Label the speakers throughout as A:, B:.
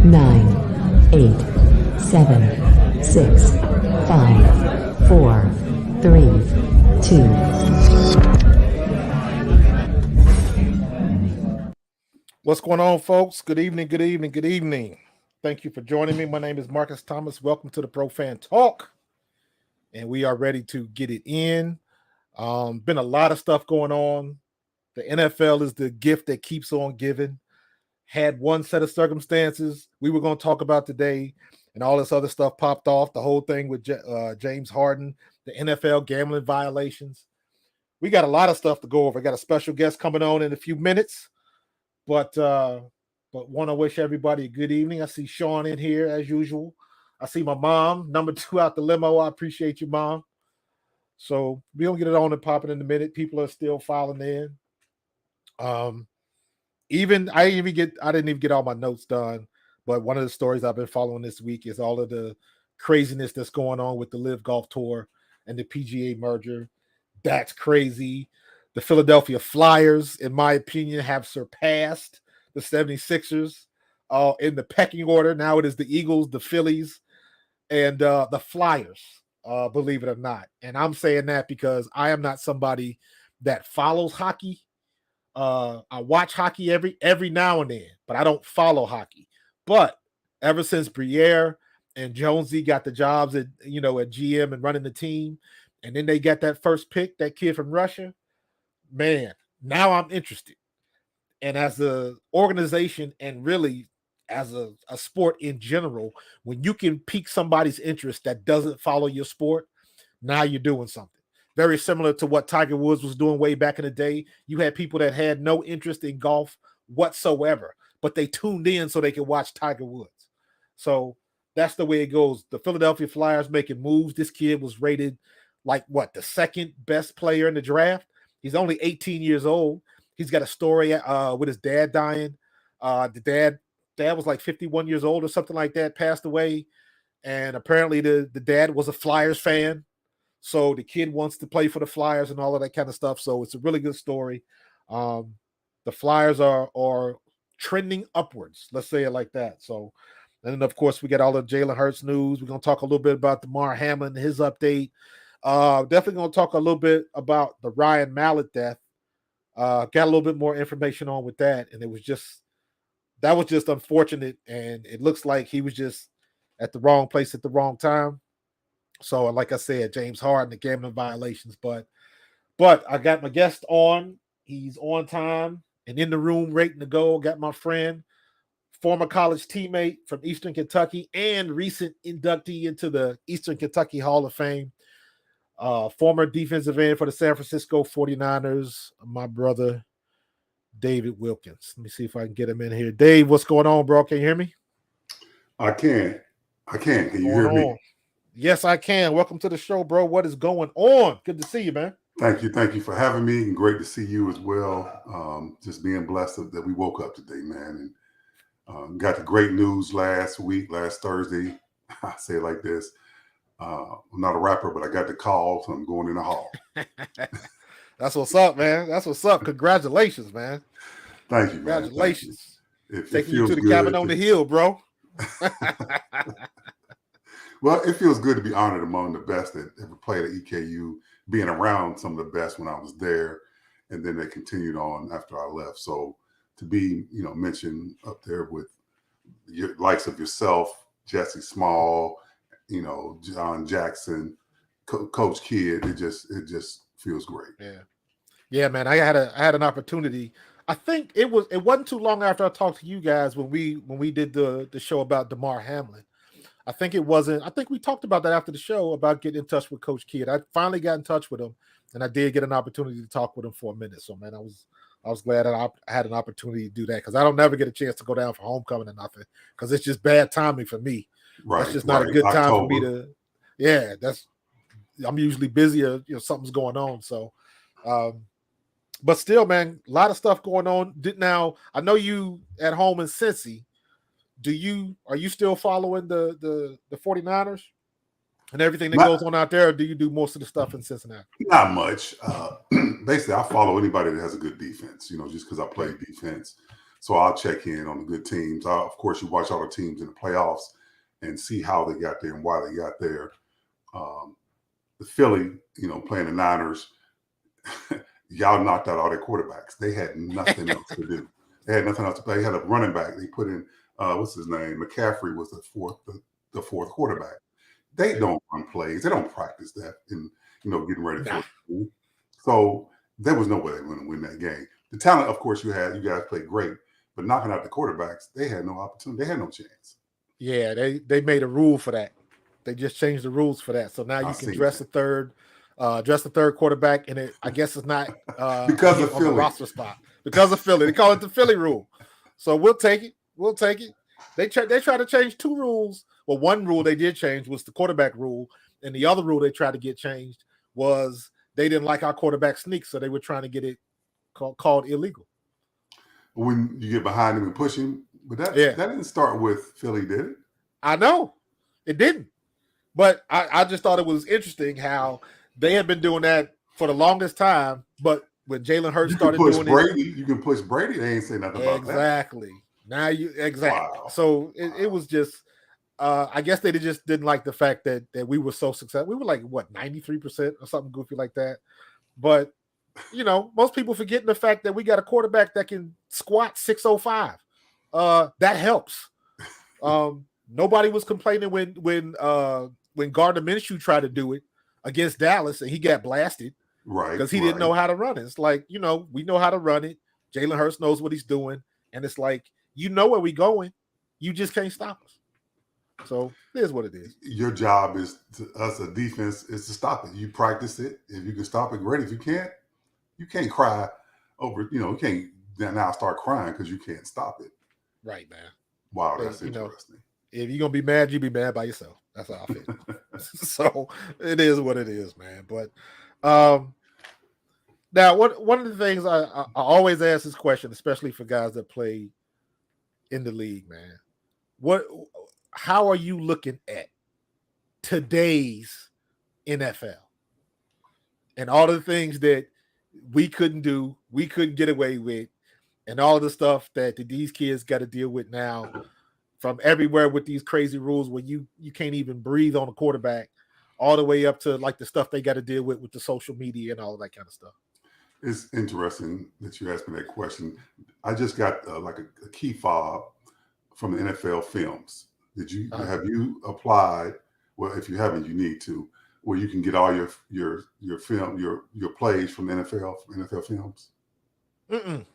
A: 9, 8, 7, 6, 5, 4, 3, 2.
B: What's going on, folks? Good evening, good evening, good evening. Thank you for joining me. My name is Markus Thomas. Welcome to the Pro Fan Talk. And we are ready to get it in. Been a lot of stuff going on. The NFL is the gift that keeps on giving. Had one set of circumstances we were going to talk about today, and all this other stuff popped off. The whole thing with James Harden, the NFL gambling violations. We got a lot of stuff to go over. I got a special guest coming on in a few minutes, but want to wish everybody a good evening. I see Sean in here as usual. I see my mom, number 2 out the limo. I appreciate you, Mom. So we're going to get it on and popping in a minute. People are still filing in. I didn't even get all my notes done, but one of the stories I've been following this week is all of the craziness that's going on with the Live Golf Tour and the PGA merger. That's crazy. The Philadelphia Flyers, in my opinion, have surpassed the 76ers in the pecking order. Now it is the Eagles, the Phillies, and the Flyers, believe it or not. And I'm saying that because I am not somebody that follows hockey. I watch hockey every now and then, but I don't follow hockey. But ever since Briere and Jonesy got the jobs at GM and running the team, and then they got that first pick, that kid from Russia, man, now I'm interested. And as an organization and really as a sport in general, when you can pique somebody's interest that doesn't follow your sport, now you're doing something. Very similar to what Tiger Woods was doing way back in the day. You had people that had no interest in golf whatsoever, but they tuned in so they could watch Tiger Woods. So that's the way it goes. The Philadelphia Flyers making moves. This kid was rated the second best player in the draft. He's only 18 years old. He's got a story with his dad dying. The dad was like 51 years old or something like that, passed away. And apparently the dad was a Flyers fan. So the kid wants to play for the Flyers and all of that kind of stuff. So it's a really good story. The Flyers are trending upwards. Let's say it like that. So, and then of course we got all the Jalen Hurts news. We're going to talk a little bit about Damar Hamlin, his update. Definitely going to talk a little bit about the Ryan Mallett death. Got a little bit more information on with that. And that was just unfortunate. And it looks like he was just at the wrong place at the wrong time. So, like I said, James Harden, the gambling violations. But I got my guest on. He's on time and in the room, rating to go. Got my friend, former college teammate from Eastern Kentucky and recent inductee into the Eastern Kentucky Hall of Fame. Former defensive end for the San Francisco 49ers, my brother, David Wilkins. Let me see if I can get him in here. Dave, what's going on, bro? Can you hear me?
C: I can. Can you hear me?
B: Yes, I can. Welcome to the show, bro. What is going on? Good to see you, man.
C: Thank you for having me, and great to see you as well. Just being blessed that we woke up today, man, and got the great news last Thursday. I say it like this. I'm not a rapper, but I got the call, so I'm going in the hall.
B: That's what's up, man. That's what's up. Congratulations, man.
C: Thank you, man.
B: Congratulations.
C: Taking
B: you to the cabin on the hill, bro.
C: Well, it feels good to be honored among the best that ever played at EKU, being around some of the best when I was there, and then they continued on after I left. So to be, mentioned up there with your likes of yourself, Jesse Small, John Jackson, Coach Kidd, it just feels great.
B: Yeah, man. I had an opportunity. I think it wasn't too long after I talked to you guys when we did the show about Damar Hamlin. I think we talked about that after the show about getting in touch with Coach Kidd. I finally got in touch with him, and I did get an opportunity to talk with him for a minute. So, man, I was glad that I had an opportunity to do that because I don't never get a chance to go down for homecoming or nothing because it's just bad timing for me.
C: Right,
B: that's just not a good time for me to. Yeah, I'm usually busy or something's going on. So, but still, man, a lot of stuff going on. Now I know you at home in Cincy. Are you still following the 49ers and everything that goes on out there, or do you do most of the stuff in Cincinnati?
C: Not much. Basically, I follow anybody that has a good defense, just because I play defense. So I'll check in on the good teams. Of course, you watch all the teams in the playoffs and see how they got there and why they got there. The Philly, playing the Niners, y'all knocked out all their quarterbacks. They had nothing else to do. They had nothing else to play. They had a running back. They put in, what's his name? McCaffrey was the fourth quarterback. They don't run plays. They don't practice that in, getting ready for it. So there was no way they were going to win that game. The talent, of course, you guys played great, but knocking out the quarterbacks, they had no opportunity. They had no chance.
B: Yeah, they made a rule for that. They just changed the rules for that. So now you can dress the third quarterback, and I guess it's not
C: because of
B: on
C: Philly.
B: The roster spot. Because of Philly. They call it the Philly rule. So we'll take it. We'll take it. They tried to change two rules. Well, one rule they did change was the quarterback rule, and the other rule they tried to get changed was they didn't like our quarterback sneak, so they were trying to get it called illegal.
C: When you get behind him and push him, but that didn't start with Philly, did it?
B: I know. It didn't. But I just thought it was interesting how they had been doing that for the longest time, but when Jalen Hurts started doing
C: Brady, you can push Brady. They ain't say nothing about that.
B: Exactly. Now
C: Wow.
B: So it was just I guess they just didn't like the fact that we were so successful. We were like 93% or something goofy like that. But most people forgetting the fact that we got a quarterback that can squat 605. That helps. Nobody was complaining when Gardner Minshew tried to do it against Dallas and he got blasted.
C: Right.
B: Because he didn't know how to run it. It's like, we know how to run it. Jalen Hurts knows what he's doing. And it's like, where we're going. You just can't stop us. So it is what it is.
C: Your job is as a defense is to stop it. You practice it. If you can stop it, great. If you can't cry over, you can't now start crying because you can't stop it.
B: Right, man.
C: Wow, that's interesting.
B: If you're going to be mad, you be mad by yourself. That's how I feel. So it is what it is, man. But now one of the things I always ask this question, especially for guys that play in the league, man. How are you looking at today's NFL and all the things that we couldn't do, we couldn't get away with, and all the stuff that these kids got to deal with now from everywhere with these crazy rules where you can't even breathe on a quarterback, all the way up to like the stuff they got to deal with the social media and all that kind of stuff?
C: It's interesting that you asked me that question. I just got like a key fob from the NFL films. Have you applied? Well, if you haven't, you need to, where you can get all your film, your plays from the NFL films.
B: Mm-mm.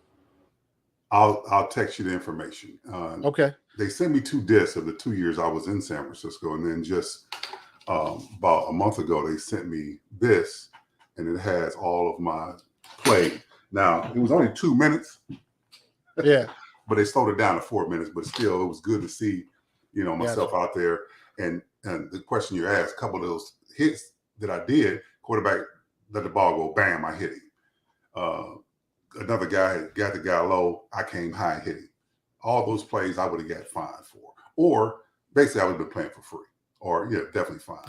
C: I'll text you the information.
B: Okay.
C: They sent me 2 discs of the 2 years I was in San Francisco, and then just about a month ago they sent me this, and it has all of my play. Now it was only 2 minutes.
B: Yeah.
C: But they slowed it down to 4 minutes. But still, it was good to see, myself out there. And the question you asked, a couple of those hits that I did, quarterback let the ball go, bam, I hit him. Another guy got the guy low, I came high and hit him. All those plays I would have got fined for. Or basically I would have been playing for free. Or, definitely fine.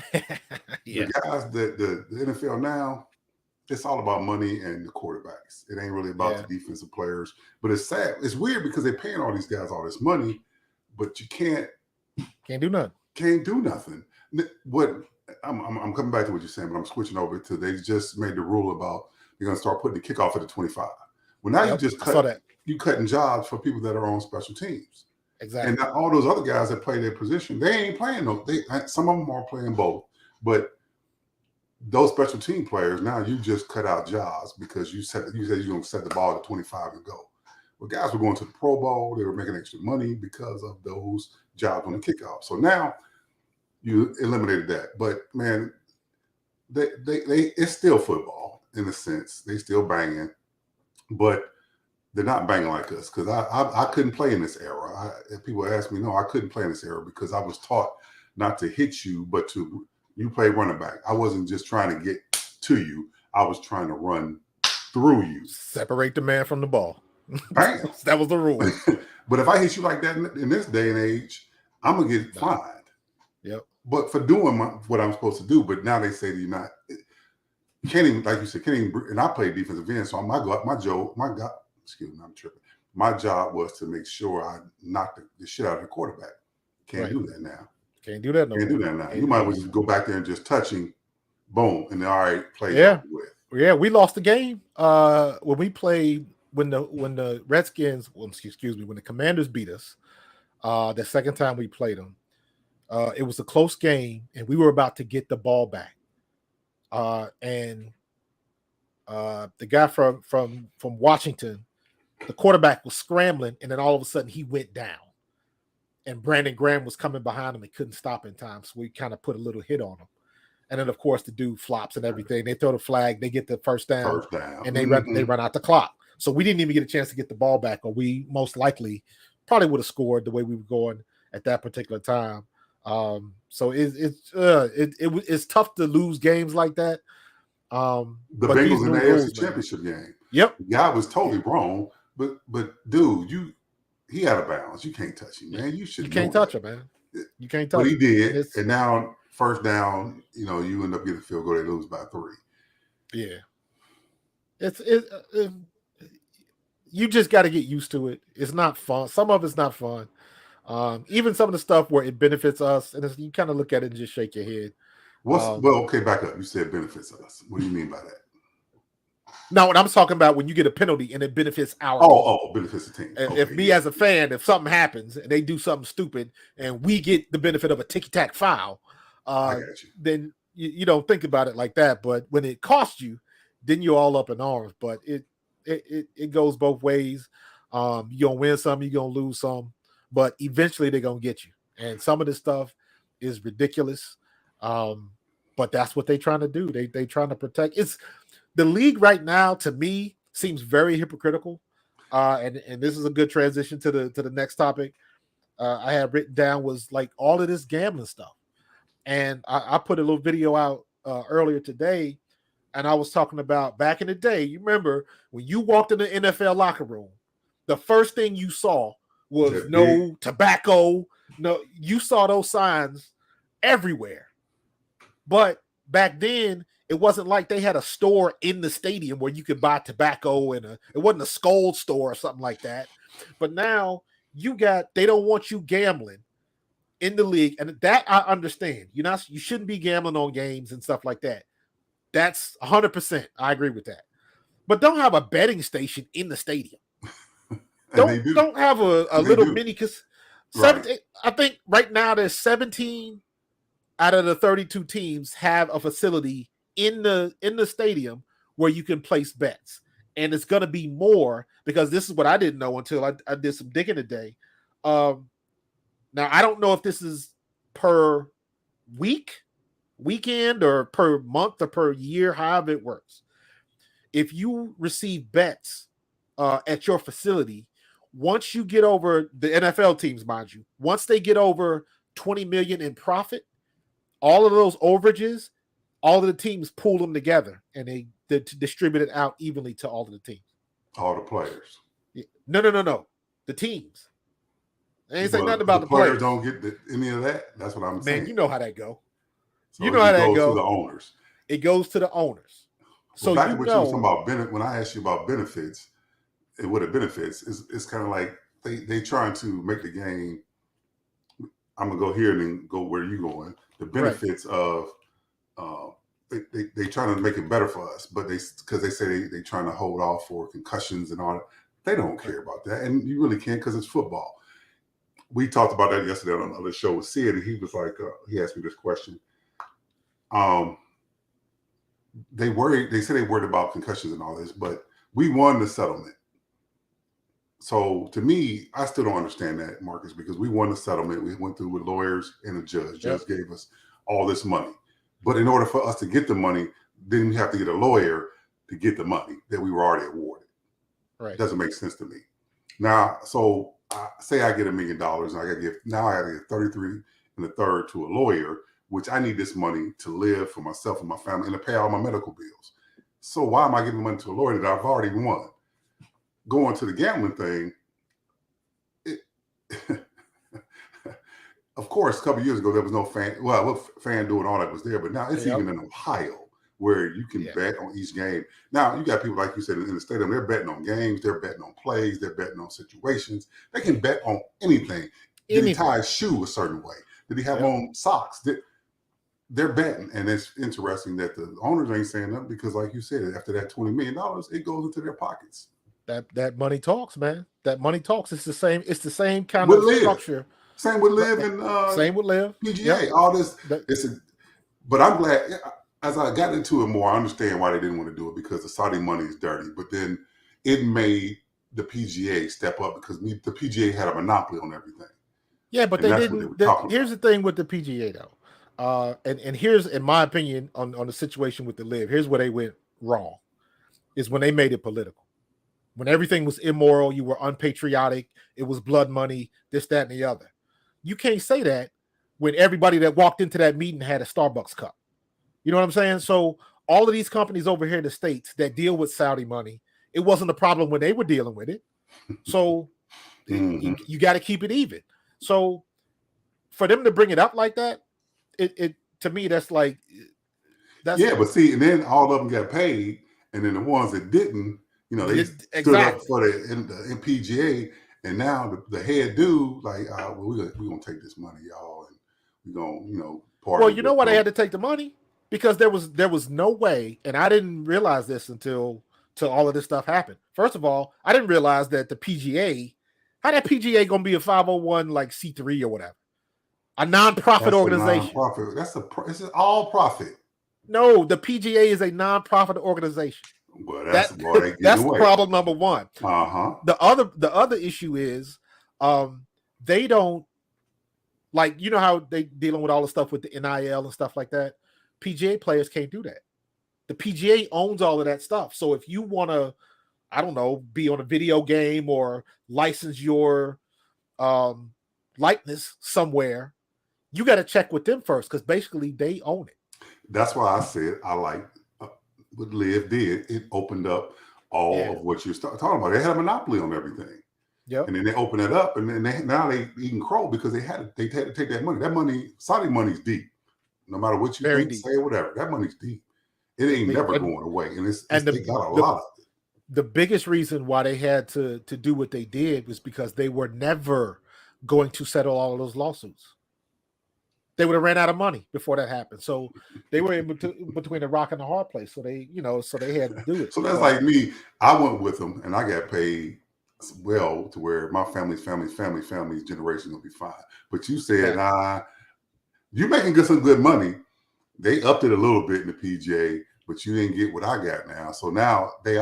B: Yeah.
C: The guys, the NFL now, it's all about money and the quarterbacks. It ain't really about the defensive players. But it's sad. It's weird because they're paying all these guys all this money, but you can't
B: do nothing.
C: Can't do nothing. I'm coming back to what you're saying, but I'm switching over to they just made the rule about you're going to start putting the kickoff at the 25. Well, now you just cutting jobs for people that are on special teams.
B: Exactly.
C: And all those other guys that play their position, they ain't playing some of them are playing both, but those special team players, now you just cut out jobs because you said you're going to set the ball at 25 and go. Well, guys were going to the Pro Bowl. They were making extra money because of those jobs on the kickoff. So now you eliminated that. But, man, they it's still football in a sense. They still banging, but they're not banging like us because I couldn't play in this era. People ask me, no, I couldn't play in this era because I was taught not to hit you, but you play running back. I wasn't just trying to get to you. I was trying to run through you.
B: Separate the man from the ball.
C: Bam.
B: That was the rule.
C: But if I hit you like that in this day and age, I'm going to get fined.
B: Yep.
C: But for doing what I'm supposed to do, but now they say that you're not. You can't even, like you said, and I play defensive end, so excuse me, I'm tripping. My job was to make sure I knocked the shit out of the quarterback. Can't do that now.
B: Can't do that no
C: Can't do that now. You might as well just go back there and just touch him, boom, and then all right, play with.
B: Yeah, we lost the game when we played when the Redskins, when the Commanders beat us. The second time we played them, it was a close game, and we were about to get the ball back. And the guy from Washington, the quarterback was scrambling, and then all of a sudden he went down. And Brandon Graham was coming behind him and couldn't stop in time. So we kind of put a little hit on him. And then, of course, the dude flops and everything. They throw the flag, they get the first down. And they run out the clock. So we didn't even get a chance to get the ball back, or we most likely probably would have scored the way we were going at that particular time. So it's tough to lose games like that.
C: The Bengals in the AFC Championship game.
B: Yep.
C: The guy was totally wrong, but dude, he out of bounds. You can't touch him, man. You
B: can't touch him, man. You can't touch him.
C: But he did, and now first down, you end up getting a field goal. They lose by 3.
B: Yeah, you just got to get used to it. It's not fun. Some of it's not fun. Even some of the stuff where it benefits us, and you kind of look at it and just shake your head.
C: Okay, back up. You said benefits us. What do you mean by that?
B: No, what I'm talking about when you get a penalty and it benefits our
C: team. Benefits the team.
B: If me as a fan, if something happens and they do something stupid and we get the benefit of a ticky-tack foul, then you don't think about it like that. But when it costs you, then you're all up in arms. But it goes both ways. You're gonna win some, you're gonna lose some, but eventually they're gonna get you. And some of this stuff is ridiculous. But that's what they're trying to do. They trying to protect. It's the league right now, to me, seems very hypocritical. And this is a good transition to the next topic. I had written down was like all of this gambling stuff. And I put a little video out earlier today, and I was talking about back in the day. You remember when you walked in the NFL locker room, the first thing you saw was no tobacco. No, you saw those signs everywhere. But back then, it wasn't like they had a store in the stadium where you could buy tobacco, and it wasn't a Skold store or something like that. But now they don't want you gambling in the league, and that I understand. You shouldn't be gambling on games and stuff like that. That's 100%. I agree with that. But don't have a betting station in the stadium. Don't have a little mini, because I think right now there's 17 out of the 32 teams have a facility in the stadium where you can place bets. And it's going to be more, because this is what I didn't know until I did some digging today. Now, I don't know if this is per weekend, or per month, or per year, however it works. If you receive bets at your facility, once you get over the NFL teams, mind you, once they get over 20 million in profit, all of those overages, all of the teams pool them together and they distribute it out evenly to all of the teams.
C: All the players.
B: No. The teams. They ain't saying nothing about the players.
C: Don't get any of that. That's what I'm saying.
B: Man, you know how that go.
C: So
B: you know how that goes.
C: To the owners.
B: It goes to the owners. So
C: back to what you was talking about when I asked you about benefits, and what it benefits it's kind of like they trying to make the game. I'm gonna go here and then go where you going. The benefits of they trying to make it better for us, but because they say they trying to hold off for concussions and all that. They don't care about that, and you really can't, because it's football. We talked about that yesterday on another show with Sid, and he was like, he asked me this question. They say they worried about concussions and all this, but we won the settlement. So to me, I still don't understand that, Marcus, because we won the settlement. We went through with lawyers and a judge. Judge gave us all this money. But in order for us to get the money, then we have to get a lawyer to get the money that we were already awarded.
B: Right.
C: It doesn't make sense to me. Now, so say I get $1 million, and I got to give 33 1/3 to a lawyer, which I need this money to live for myself and my family and to pay all my medical bills. So why am I giving money to a lawyer that I've already won? Going to the gambling thing, of course, a couple of years ago, there was no FanDuel and all that was there, but now it's even in Ohio where you can bet on each game. Now, you got people, like you said, in the stadium, they're betting on games, they're betting on plays, they're betting on situations. They can bet on anything. Did he tie his shoe a certain way? Did he have on socks? They're betting, and it's interesting that the owners ain't saying nothing because, like you said, after that $20 million, it goes into their pockets.
B: That money talks, man. That money talks. It's the same kind of structure.
C: Same with Live and
B: same with Live.
C: PGA. All this. But I'm glad. As I got into it more, I understand why they didn't want to do it because the Saudi money is dirty. But then it made the PGA step up because the PGA had a monopoly on everything.
B: Yeah, but they didn't. Here's the thing with the PGA though, and here's, in my opinion, on the situation with the Live. Here's where they went wrong, is when they made it political. When everything was immoral, you were unpatriotic. It was blood money, this, that, and the other. You can't say that when everybody that walked into that meeting had a Starbucks cup. You know what I'm saying? So all of these companies over here in the States that deal with Saudi money, it wasn't a problem when they were dealing with it. So you got to keep it even. So for them to bring it up like that, it to me, that's like,
C: but see, and then all of them got paid, and then the ones that didn't, they stood up for the PGA, and now the head dude, like, we're gonna take this money, y'all, and we're gonna, part.
B: Well, you know why they had to take the money? Because there was no way, and I didn't realize this until all of this stuff happened. First of all, I didn't realize that the PGA, how that PGA gonna be a 501 like C3 or whatever, a nonprofit organization.
C: It's all profit.
B: No, the PGA is a nonprofit organization.
C: Well, that's
B: problem number one. The other issue is, they don't, like, you know how they dealing with all the stuff with the NIL and stuff like that. PGA players can't do that. The PGA owns all of that stuff. So if you want to, I don't know, be on a video game or license your likeness somewhere, you got to check with them first because basically they own it.
C: That's why I said I like what Liv did. It opened up all of what you're talking about. They had a monopoly on everything.
B: Yep.
C: And then they open it up, and then now they eating crow because they had to take that money. That money, Saudi money's deep. No matter what you think, say whatever, that money's deep. It ain't never going away, and they got a lot of it.
B: The biggest reason why they had to do what they did was because they were never going to settle all of those lawsuits. They would have ran out of money before that happened. So they were in between a rock and a hard place. So they had to do it.
C: So that's like me. I went with them, and I got paid well to where my family's generation will be fine. But you said, you're making some good money. They upped it a little bit in the PGA, but you didn't get what I got now. So now they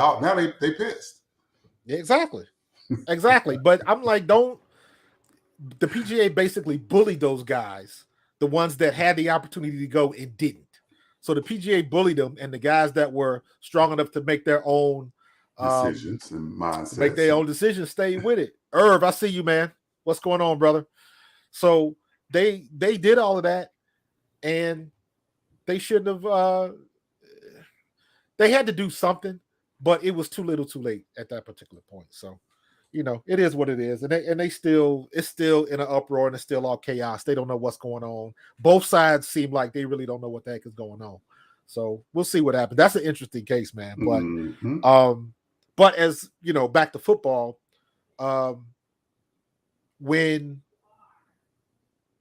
C: pissed.
B: Exactly. But I'm like, the PGA basically bullied those guys, the ones that had the opportunity to go and didn't. So the PGA bullied them, and the guys that were strong enough to make their own
C: decisions and mindsets,
B: make their own decisions, stay with it. Irv, I see you, man. What's going on, brother? So they did all of that, and they shouldn't have. They had to do something, but it was too little, too late at that particular point. So, it is what it is, and it's still in an uproar, and it's still all chaos. They don't know what's going on. Both sides seem like they really don't know what the heck is going on. So we'll see what happens. That's an interesting case, man. But but as back to football, when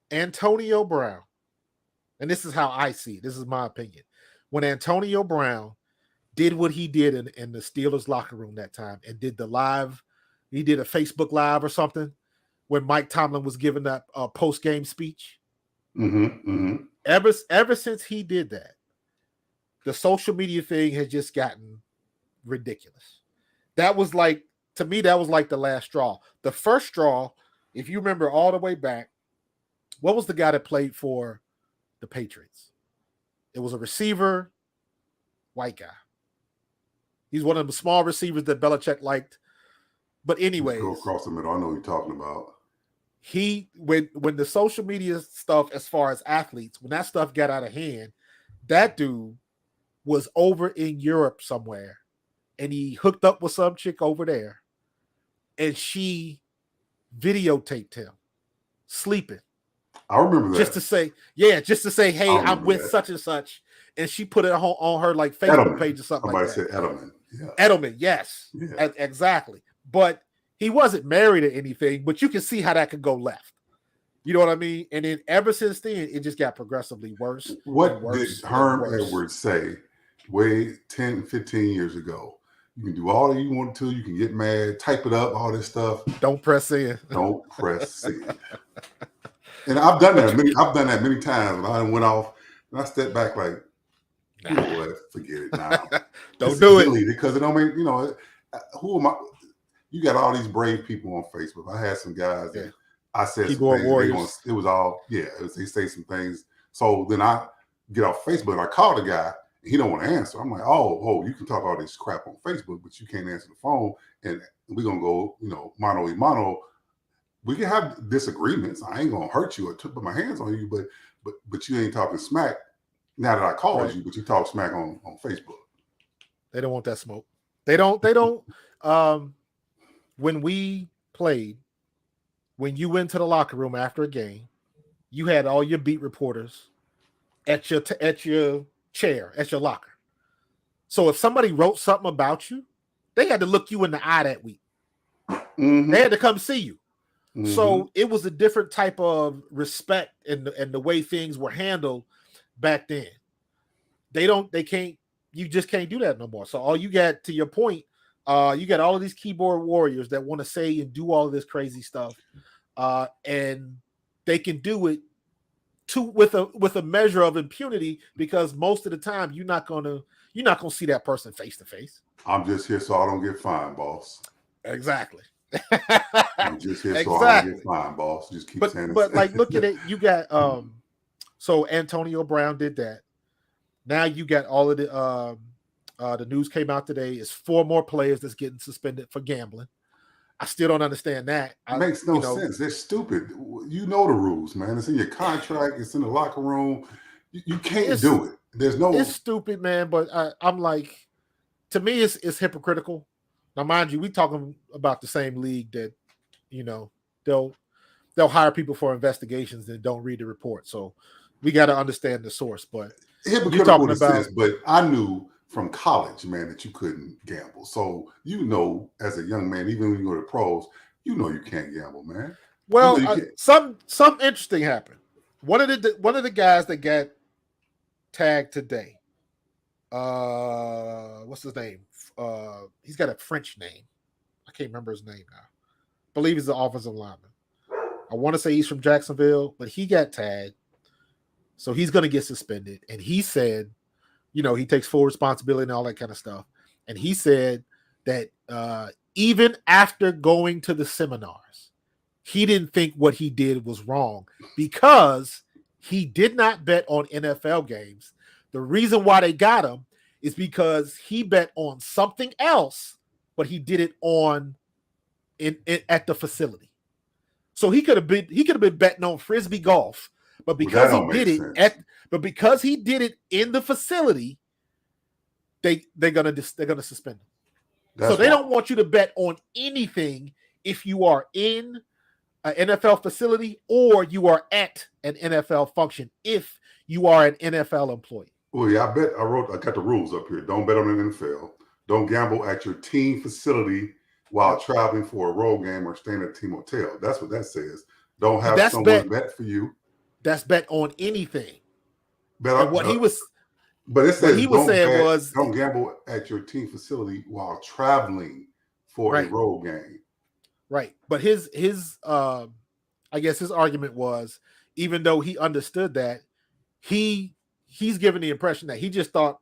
B: Antonio Brown, and this is how I see it, this is my opinion, when Antonio Brown did what he did in the Steelers locker room that time and did the live, he did a Facebook Live or something when Mike Tomlin was giving that post-game speech. Ever since he did that, the social media thing has just gotten ridiculous. That was like, to me, that was like the last straw. The first straw, if you remember all the way back, what was the guy that played for the Patriots? It was a receiver, white guy. He's one of the small receivers that Belichick liked. But anyways,
C: go across the middle. I know what you're talking about.
B: When the social media stuff, as far as athletes, when that stuff got out of hand, that dude was over in Europe somewhere, and he hooked up with some chick over there, and she videotaped him sleeping.
C: I remember that.
B: Just to say, hey, I'm with such and such, and she put it on her like Facebook
C: Edelman.
B: page or something
C: Somebody
B: like that.
C: said Edelman. Yeah.
B: Edelman, yes,
C: Yeah.
B: exactly. But he wasn't married or anything. But you can see how that could go left. You know what I mean? And then ever since then, it just got progressively worse.
C: What
B: worse
C: did Herm
B: worse.
C: Edwards say way 10, 15 years ago? You can do all you want to. You can get mad, type it up, all this stuff.
B: Don't press in.
C: Don't press send. And I've done that. I've done that many times. When I went off, and I stepped back like, you know what? Forget it now.
B: Don't do it
C: because it don't make who am I? You got all these brave people on Facebook. I had some guys that I said
B: keyboard warriors.
C: It was all they say some things. So then I get off Facebook and I call the guy. He don't want to answer. I'm like, oh, you can talk all this crap on Facebook, but you can't answer the phone. And we're gonna go, mano a mano. We can have disagreements. I ain't gonna hurt you or put my hands on you, but you ain't talking smack. Now that I called you, but you talk smack on Facebook.
B: They don't want that smoke. They don't. When we played, when you went to the locker room after a game, you had all your beat reporters at your chair, at your locker. So if somebody wrote something about you, they had to look you in the eye that week. Mm-hmm. They had to come see you. Mm-hmm. So it was a different type of respect and the way things were handled back then. You just can't do that no more. So all you got, to your point, you got all of these keyboard warriors that want to say and do all of this crazy stuff. And they can do it with a measure of impunity, because most of the time you're not gonna see that person face to face.
C: I'm just here so I don't get fined, boss.
B: Exactly.
C: I'm just here so I don't get fined, boss. Just keep saying it.
B: But like, look at it. You got so Antonio Brown did that. Now you got all of the news came out today is 4 more players that's getting suspended for gambling. I still don't understand that.
C: It makes no sense. They're stupid. You know the rules, man. It's in your contract. It's in the locker room. You can't do it. It's
B: stupid, man. But I'm like, to me, it's hypocritical. Now, mind you, we talking about the same league that, they'll hire people for investigations and don't read the report. So we got to understand the source. But
C: hypocritical in a sense, but I knew from college, man, that you couldn't gamble. So, as a young man, even when you go to pros, you can't gamble, man.
B: Well, some interesting happened. One of the guys that got tagged today, what's his name? He's got a French name. I can't remember his name now. I believe he's the offensive lineman. I want to say he's from Jacksonville, but he got tagged. So he's going to get suspended. And he said, he takes full responsibility and all that kind of stuff. And he said that even after going to the seminars, he didn't think what he did was wrong because he did not bet on NFL games. The reason why they got him is because he bet on something else, but he did it at the facility. So he could have been betting on frisbee golf, but because he did it in the facility, they're gonna suspend him. So they don't want you to bet on anything if you are in an NFL facility or you are at an NFL function if you are an NFL employee.
C: Well, yeah, I got the rules up here. Don't bet on an NFL. Don't gamble at your team facility while traveling for a road game or staying at a team hotel. That's what that says. Don't have someone bet for you.
B: That's bet on anything.
C: But it says don't gamble at your team facility while traveling for a road game.
B: Right. But his I guess his argument was, even though he understood that, he's given the impression that he just thought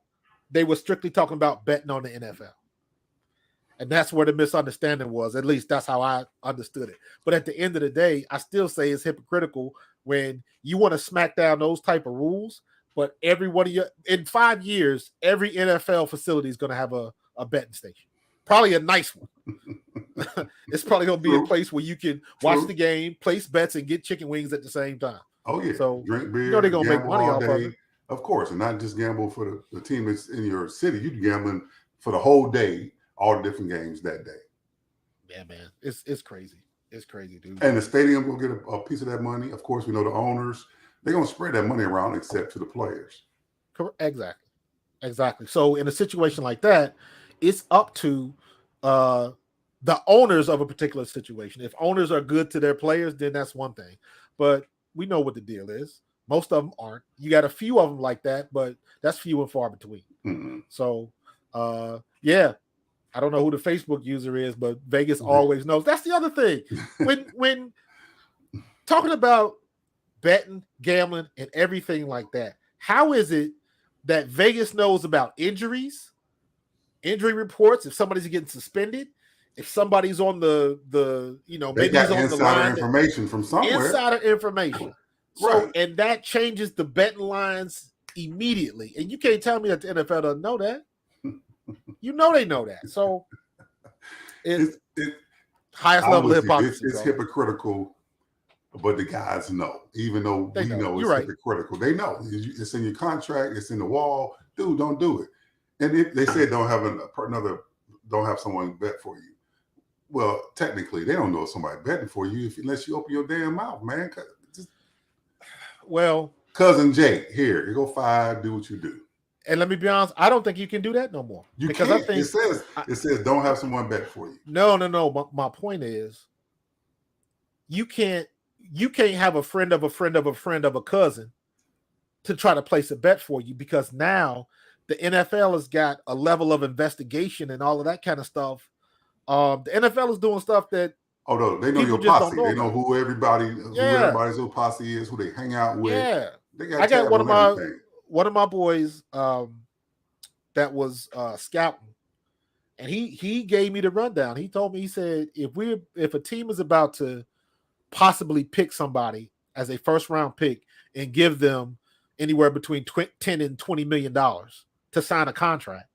B: they were strictly talking about betting on the NFL. And that's where the misunderstanding was. At least that's how I understood it. But at the end of the day, I still say it's hypocritical when you want to smack down those type of rules, but in 5 years, every NFL facility is going to have a betting station. Probably a nice one. It's probably going to be a place where you can watch the game, place bets, and get chicken wings at the same time.
C: Oh, yeah.
B: So
C: drink beer,
B: they're going to make money off of it.
C: Of course, and not just gamble for the team that's in your city. You're gambling for the whole day, all the different games that day.
B: Yeah, man. It's crazy. It's crazy, dude.
C: And the stadium will get a piece of that money. Of course, we know the owners. They're going to spread that money around except to the players.
B: Exactly. So in a situation like that, it's up to the owners of a particular situation. If owners are good to their players, then that's one thing. But we know what the deal is. Most of them aren't. You got a few of them like that, but that's few and far between.
C: Mm-hmm.
B: So, yeah, I don't know who the Facebook user is, but Vegas always knows. That's the other thing. When talking about betting, gambling, and everything like that, how is it that Vegas knows about injuries, injury reports, if somebody's getting suspended, if somebody's on the
C: they
B: maybe
C: got
B: he's on the
C: insider
B: line,
C: information from somewhere.
B: Insider information. So,
C: Right.
B: and that changes the betting lines immediately. And you can't tell me that the NFL doesn't know that. You know they know that. So it's highest level of hypocrisy.
C: It's hypocritical, but the guys know. Even though we know it's hypocritical, they know. It's in your contract. It's in the wall. Dude, don't do it. And they said don't have someone bet for you. Well, technically, they don't know somebody betting for you unless you open your damn mouth, man. Cousin Jake, here, you go 5, do what you do.
B: And let me be honest, I don't think you can do that no more.
C: Because I think it says don't have someone bet for you.
B: No. My point is, you can't have a friend of a friend of a friend of a cousin to try to place a bet for you, because now the NFL has got a level of investigation and all of that kind of stuff. The NFL is doing stuff that
C: no, they know your posse. They know who everybody's little posse is, who they hang out with.
B: Yeah,
C: I got
B: one of my boys that was scouting, and he gave me the rundown. He told me, he said, if a team is about to possibly pick somebody as a first round pick and give them anywhere between $10 and $20 million to sign a contract,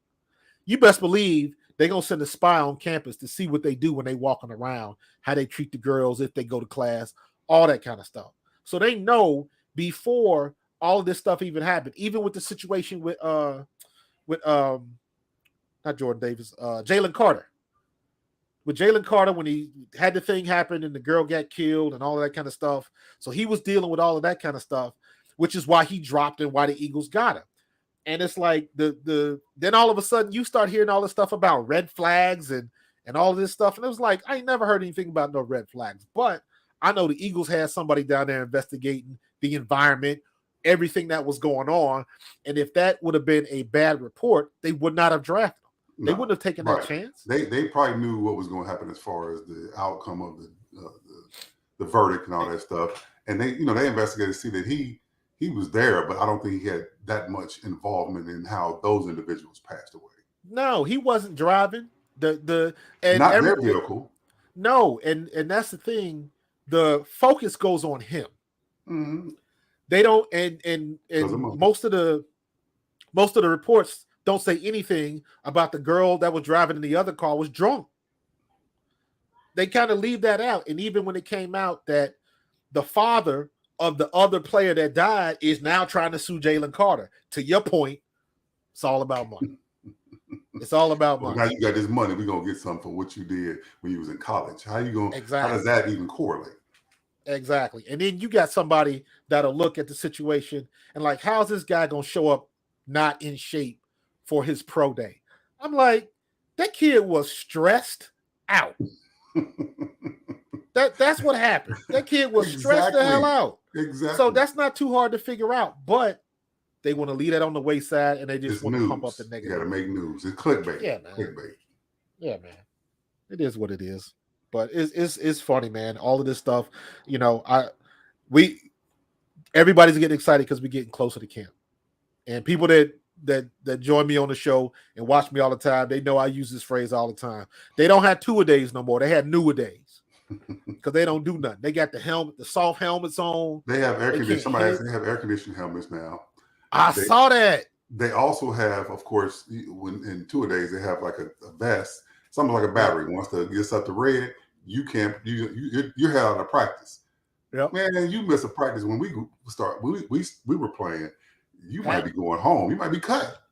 B: you best believe they're going to send a spy on campus to see what they do when they walking around, how they treat the girls, if they go to class, all that kind of stuff. So they know before all of this stuff even happened, even with the situation with not Jordan Davis, Jalen Carter. With Jalen Carter, when he had the thing happen and the girl got killed and all of that kind of stuff. So he was dealing with all of that kind of stuff, which is why he dropped and why the Eagles got him. And it's like then all of a sudden you start hearing all this stuff about red flags and all of this stuff. And it was like, I ain't never heard anything about no red flags, but I know the Eagles had somebody down there investigating the environment, everything that was going on. And if that would have been a bad report, they would not have drafted him. They wouldn't have taken that chance.
C: They probably knew what was going to happen as far as the outcome of the verdict and all that stuff. And they investigated to see that he was there, but I don't think he had that much involvement in how those individuals passed away.
B: No, he wasn't driving not
C: their vehicle.
B: No, and that's the thing. The focus goes on him.
C: Mm-hmm.
B: They don't, and most of the reports don't say anything about the girl that was driving in the other car was drunk. They kind of leave that out. And even when it came out that the father of the other player that died is now trying to sue Jalen Carter. To your point, it's all about money. It's all about money.
C: Now you got this money. We're going to get something for what you did when you was in college. How you going? Exactly. How does that even correlate?
B: Exactly. And then you got somebody that'll look at the situation and like, how's this guy going to show up not in shape for his pro day? I'm like, that kid was stressed out. That's what happened. That kid was stressed the hell out.
C: Exactly.
B: So that's not too hard to figure out, but they want to leave that on the wayside and they just want to pump up the negative.
C: You got to make news. It's clickbait.
B: Yeah, man.
C: Clickbait.
B: Yeah, man. It is what it is. But it's funny, man. All of this stuff, everybody's getting excited because we're getting closer to camp. And people that join me on the show and watch me all the time, they know I use this phrase all the time. They don't have two-a-days no more. They have new-a-days. Because they don't do nothing. They got the soft helmets on.
C: They have air conditioning. They have air conditioning helmets now.
B: I saw that.
C: They also have, of course, when in two-a-days, they have like a vest, something like a battery. Once it gets up to red, you're held out of practice.
B: Yep.
C: Man, you miss a practice when we were playing. You might be going home. You might be cut.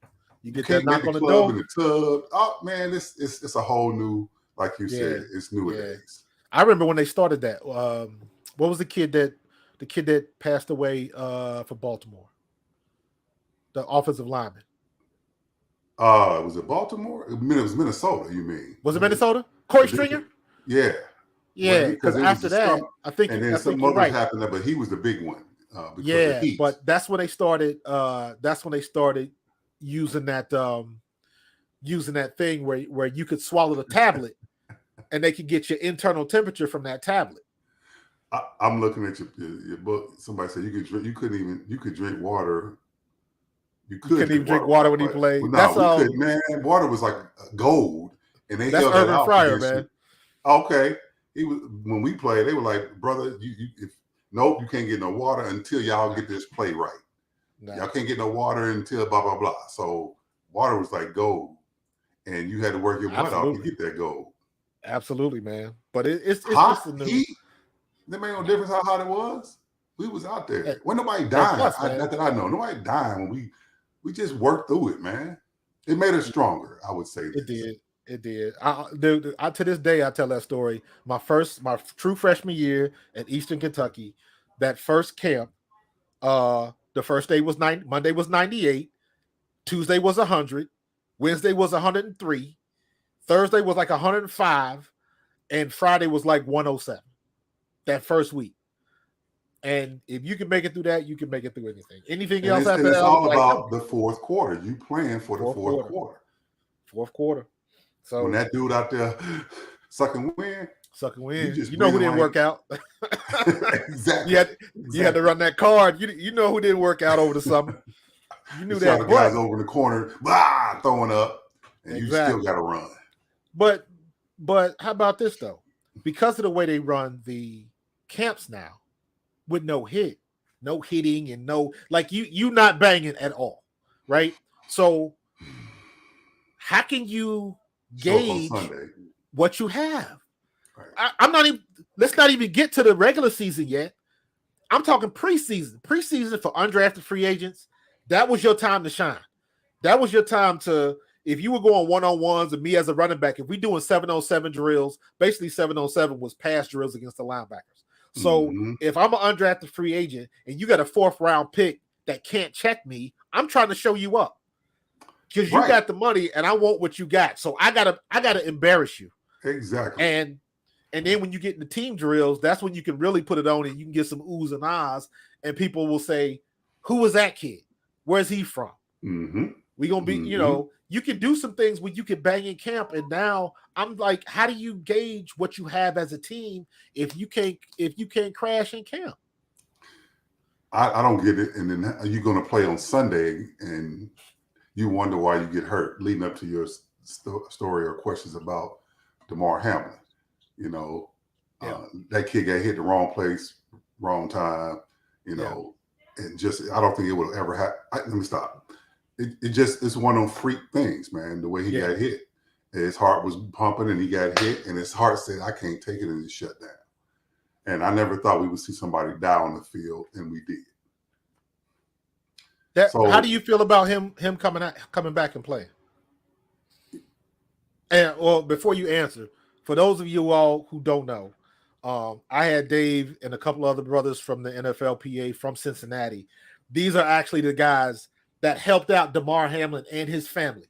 B: You get that knock on the door
C: in the tub. Oh man, it's a whole new, like you said, it's new-a-days.
B: I remember when they started that. What was the kid that passed away for Baltimore? the offensive lineman?
C: Was it Baltimore? It was Minnesota. You mean?
B: Was it Minnesota? Corey
C: But they-
B: Stringer?
C: Yeah.
B: Yeah, because
C: it was
B: after
C: the
B: that,
C: scrum,
B: I think
C: and then some
B: you're
C: others
B: right.
C: happened there, but he was the big one. Because of
B: Yeah,
C: heat.
B: but that's when they started. That's when they started using that thing where you could swallow the tablet, and they could get your internal temperature from that tablet.
C: I'm looking at your book. Somebody said you could drink water. You
B: couldn't even drink water when he played.
C: Well,
B: That's
C: we couldn't, man. Water was like gold, and they
B: that's
C: held that
B: Urban
C: out
B: Fryer,
C: against
B: man.
C: you. Okay, he was when we played. They were like, brother, nope, you can't get no water until y'all get this play right.
B: No.
C: Y'all can't get no water until blah blah blah. So water was like gold, and you had to work your butt off to get that gold.
B: Absolutely, man. But it's
C: hot
B: just a new.
C: heat. There made no difference how hot it was. We was out there.
B: Hey,
C: When nobody dying.
B: plus,
C: Not that I know. Nobody dying when we just worked through it, man. It made us stronger, I would say.
B: It did. It did. To this day, I tell that story. My true freshman year at Eastern Kentucky, that first camp, the first day was Monday was 98, Tuesday was 100, Wednesday was 103, Thursday was like 105, and Friday was like 107. That first week. And if you can make it through that, you can make it through anything. Anything else after that?
C: It's all about the fourth quarter. You playing for the fourth quarter.
B: Fourth quarter. So
C: when that dude out there sucking wind,
B: you know who didn't work out.
C: Exactly.
B: You had to run that card. You know who didn't work out over the summer. You knew that.
C: The guys over in the corner, blah, throwing up, and you still got to run. But
B: how about this though? Because of the way they run the camps now, with no hitting, and no you not banging at all, right? So how can you gauge what you have? Right. I'm not even. Let's not even get to the regular season yet. I'm talking preseason. Preseason for undrafted free agents. That was your time to shine. That was your time to. If you were going one-on-ones and me as a running back, if we doing 7-on-7 drills, basically 7-on-7 was pass drills against the linebackers. So if I'm an undrafted free agent and you got a 4th round pick that can't check me, I'm trying to show you up because you got the money and I want what you got. So I gotta embarrass you.
C: Exactly.
B: And then when you get in the team drills, that's when you can really put it on and you can get some oohs and ahs, and people will say, "Who was that kid? Where's he from?"
C: Mm-hmm.
B: We gonna be, you can do some things where you can bang in camp. And now I'm like, how do you gauge what you have as a team if you can't crash in camp?
C: I don't get it. And then you're gonna play on Sunday, and you wonder why you get hurt, leading up to your story or questions about Damar Hamlin. That kid got hit the wrong place, wrong time. And just I don't think it would ever happen. Let me stop. It's one of those freak things, man. The way he got hit, his heart was pumping, and he got hit, and his heart said, "I can't take it," and he shut down. And I never thought we would see somebody die on the field, and we did.
B: How do you feel about him coming back and playing? And before you answer, for those of you all who don't know, I had Dave and a couple other brothers from the NFLPA from Cincinnati. These are actually the guys that helped out Damar Hamlin and his family.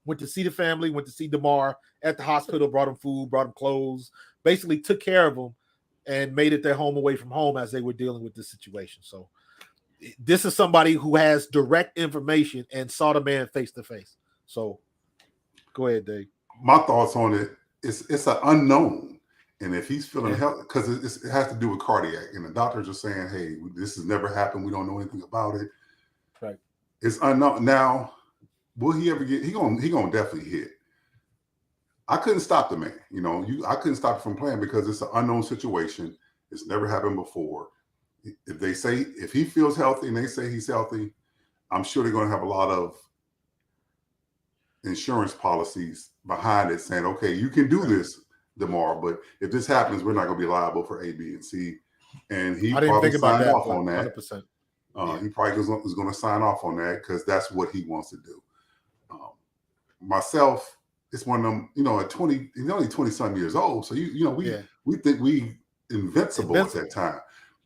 B: Went to see the family, went to see Damar at the hospital, brought him food, brought him clothes, basically took care of him and made it their home away from home as they were dealing with this situation. So this is somebody who has direct information and saw the man face to face. So go ahead, Dave.
C: My thoughts on it, it's an unknown. And if he's feeling healthy, because it has to do with cardiac, and the doctors are saying, "Hey, this has never happened. We don't know anything about it."
B: Right.
C: It's unknown. Now, will he ever get? He gonna definitely hit. I couldn't stop the man. I couldn't stop him from playing because it's an unknown situation. It's never happened before. If he feels healthy and they say he's healthy, I'm sure they're going to have a lot of insurance policies behind it saying, "Okay, you can do this, Damar, but if this happens, we're not going to be liable for A, B, and C." And he probably signed off on that.
B: 100%.
C: He probably was going to sign off on that because that's what he wants to do. Myself, it's one of them. At 20, he's only 20-some years old, so we think we invincible at that time.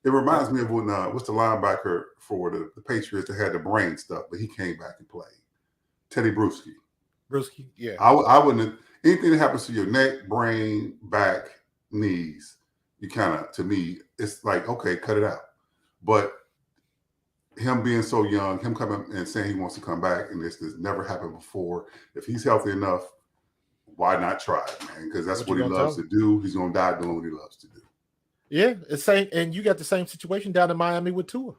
C: It reminds me of when what's the linebacker for the Patriots that had the brain stuff, but he came back and played. Teddy Bruschi.
B: Bruschi, yeah.
C: I wouldn't have, anything that happens to your neck, brain, back, knees, you kind of, to me, it's like, okay, cut it out. But him being so young, him coming and saying he wants to come back, and this never happened before. If he's healthy enough, why not try it, man? Because that's what he loves to do. He's gonna die doing what he loves to do.
B: Yeah, it's same, and you got the same situation down in Miami with Tua.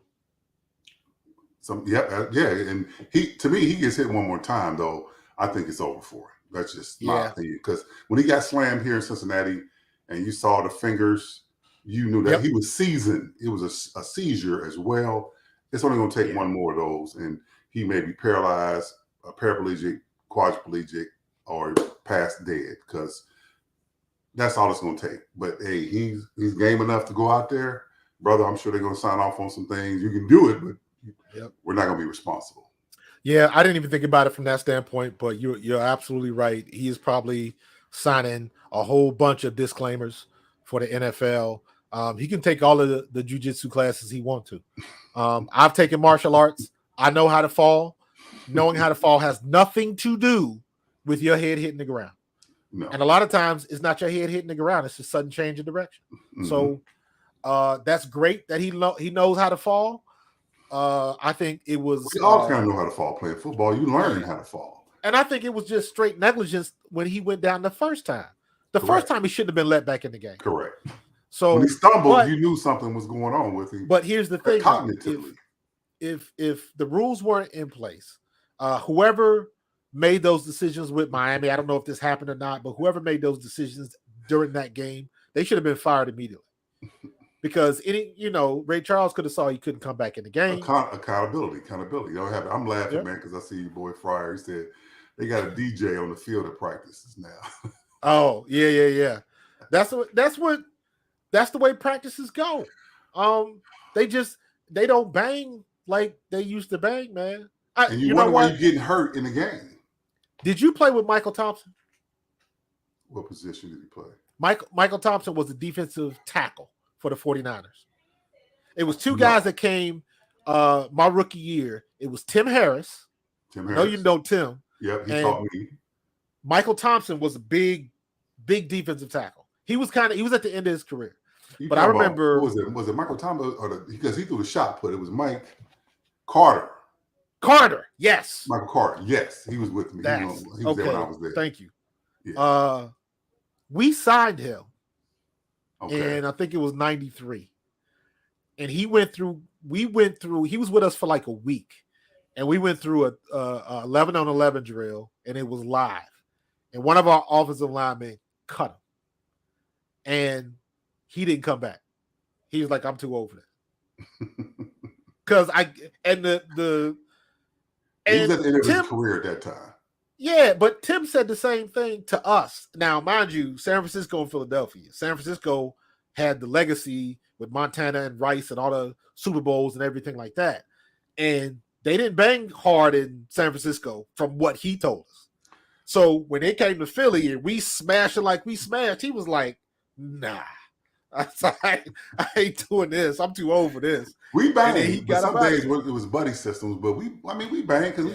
C: And to me, he gets hit one more time though. I think it's over for him. That's just my opinion. Because when he got slammed here in Cincinnati, and you saw the fingers, you knew that he was seasoned. It was a seizure as well. It's only going to take one more of those, and he may be paralyzed, paraplegic, quadriplegic, or past dead, because that's all it's going to take. But hey, he's game enough to go out there, brother. I'm sure they're going to sign off on some things. You can do it, but we're not going to be responsible.
B: Yeah, I didn't even think about it from that standpoint, but you're absolutely right. He is probably signing a whole bunch of disclaimers for the NFL. He can take all of the jiu-jitsu classes he wants to. I've taken martial arts. I know how to fall. Knowing how to fall has nothing to do with your head hitting the ground. No. And a lot of times it's not your head hitting the ground. It's a sudden change of direction. Mm-hmm. So that's great that he knows how to fall. I think it was...
C: We all kind of know how to fall playing football. You learn how to fall.
B: And I think it was just straight negligence when he went down the first time. The first time he shouldn't have been let back in the game.
C: Correct. So when he stumbled, you knew something was going on with him.
B: But here's the thing: cognitively, if the rules weren't in place, whoever made those decisions with Miami, I don't know if this happened or not, but whoever made those decisions during that game, they should have been fired immediately. Because Ray Charles could have saw he couldn't come back in the game.
C: Accountability. You don't have. I'm laughing, man, because I see your boy Fryer. He said they got a DJ on the field at practices now.
B: Oh yeah. That's the way practices go. They don't bang like they used to bang, man.
C: And you wonder why you're getting hurt in the game.
B: Did you play with Michael Thompson?
C: What position did he play?
B: Michael Thompson was the defensive tackle for the 49ers. It was two guys that came my rookie year. It was Tim Harris. I know you know Tim.
C: Yep, he taught me.
B: Michael Thompson was a big defensive tackle. He was at the end of his career. But I remember,
C: was it Michael Thompson because he threw the shot put? It was Mike Carter.
B: Yes.
C: Michael Carter, yes. He was with me. He was there when I was there.
B: Thank you. Yeah. We signed him. Okay. And I think it was 93. And he was with us for like a week. And we went through a 11-on-11 drill, and it was live. And one of our offensive linemen cut him. And he didn't come back. He was like, I'm too over that. Because he was at the end of his career at that time. Yeah, but Tim said the same thing to us. Now, mind you, San Francisco and Philadelphia. San Francisco had the legacy with Montana and Rice and all the Super Bowls and everything like that. And they didn't bang hard in San Francisco from what he told us. So when they came to Philly and we smashed it like we smashed, he was like, nah. I ain't doing this. I'm too over this.
C: We banged. But some days it was buddy systems, but we banged because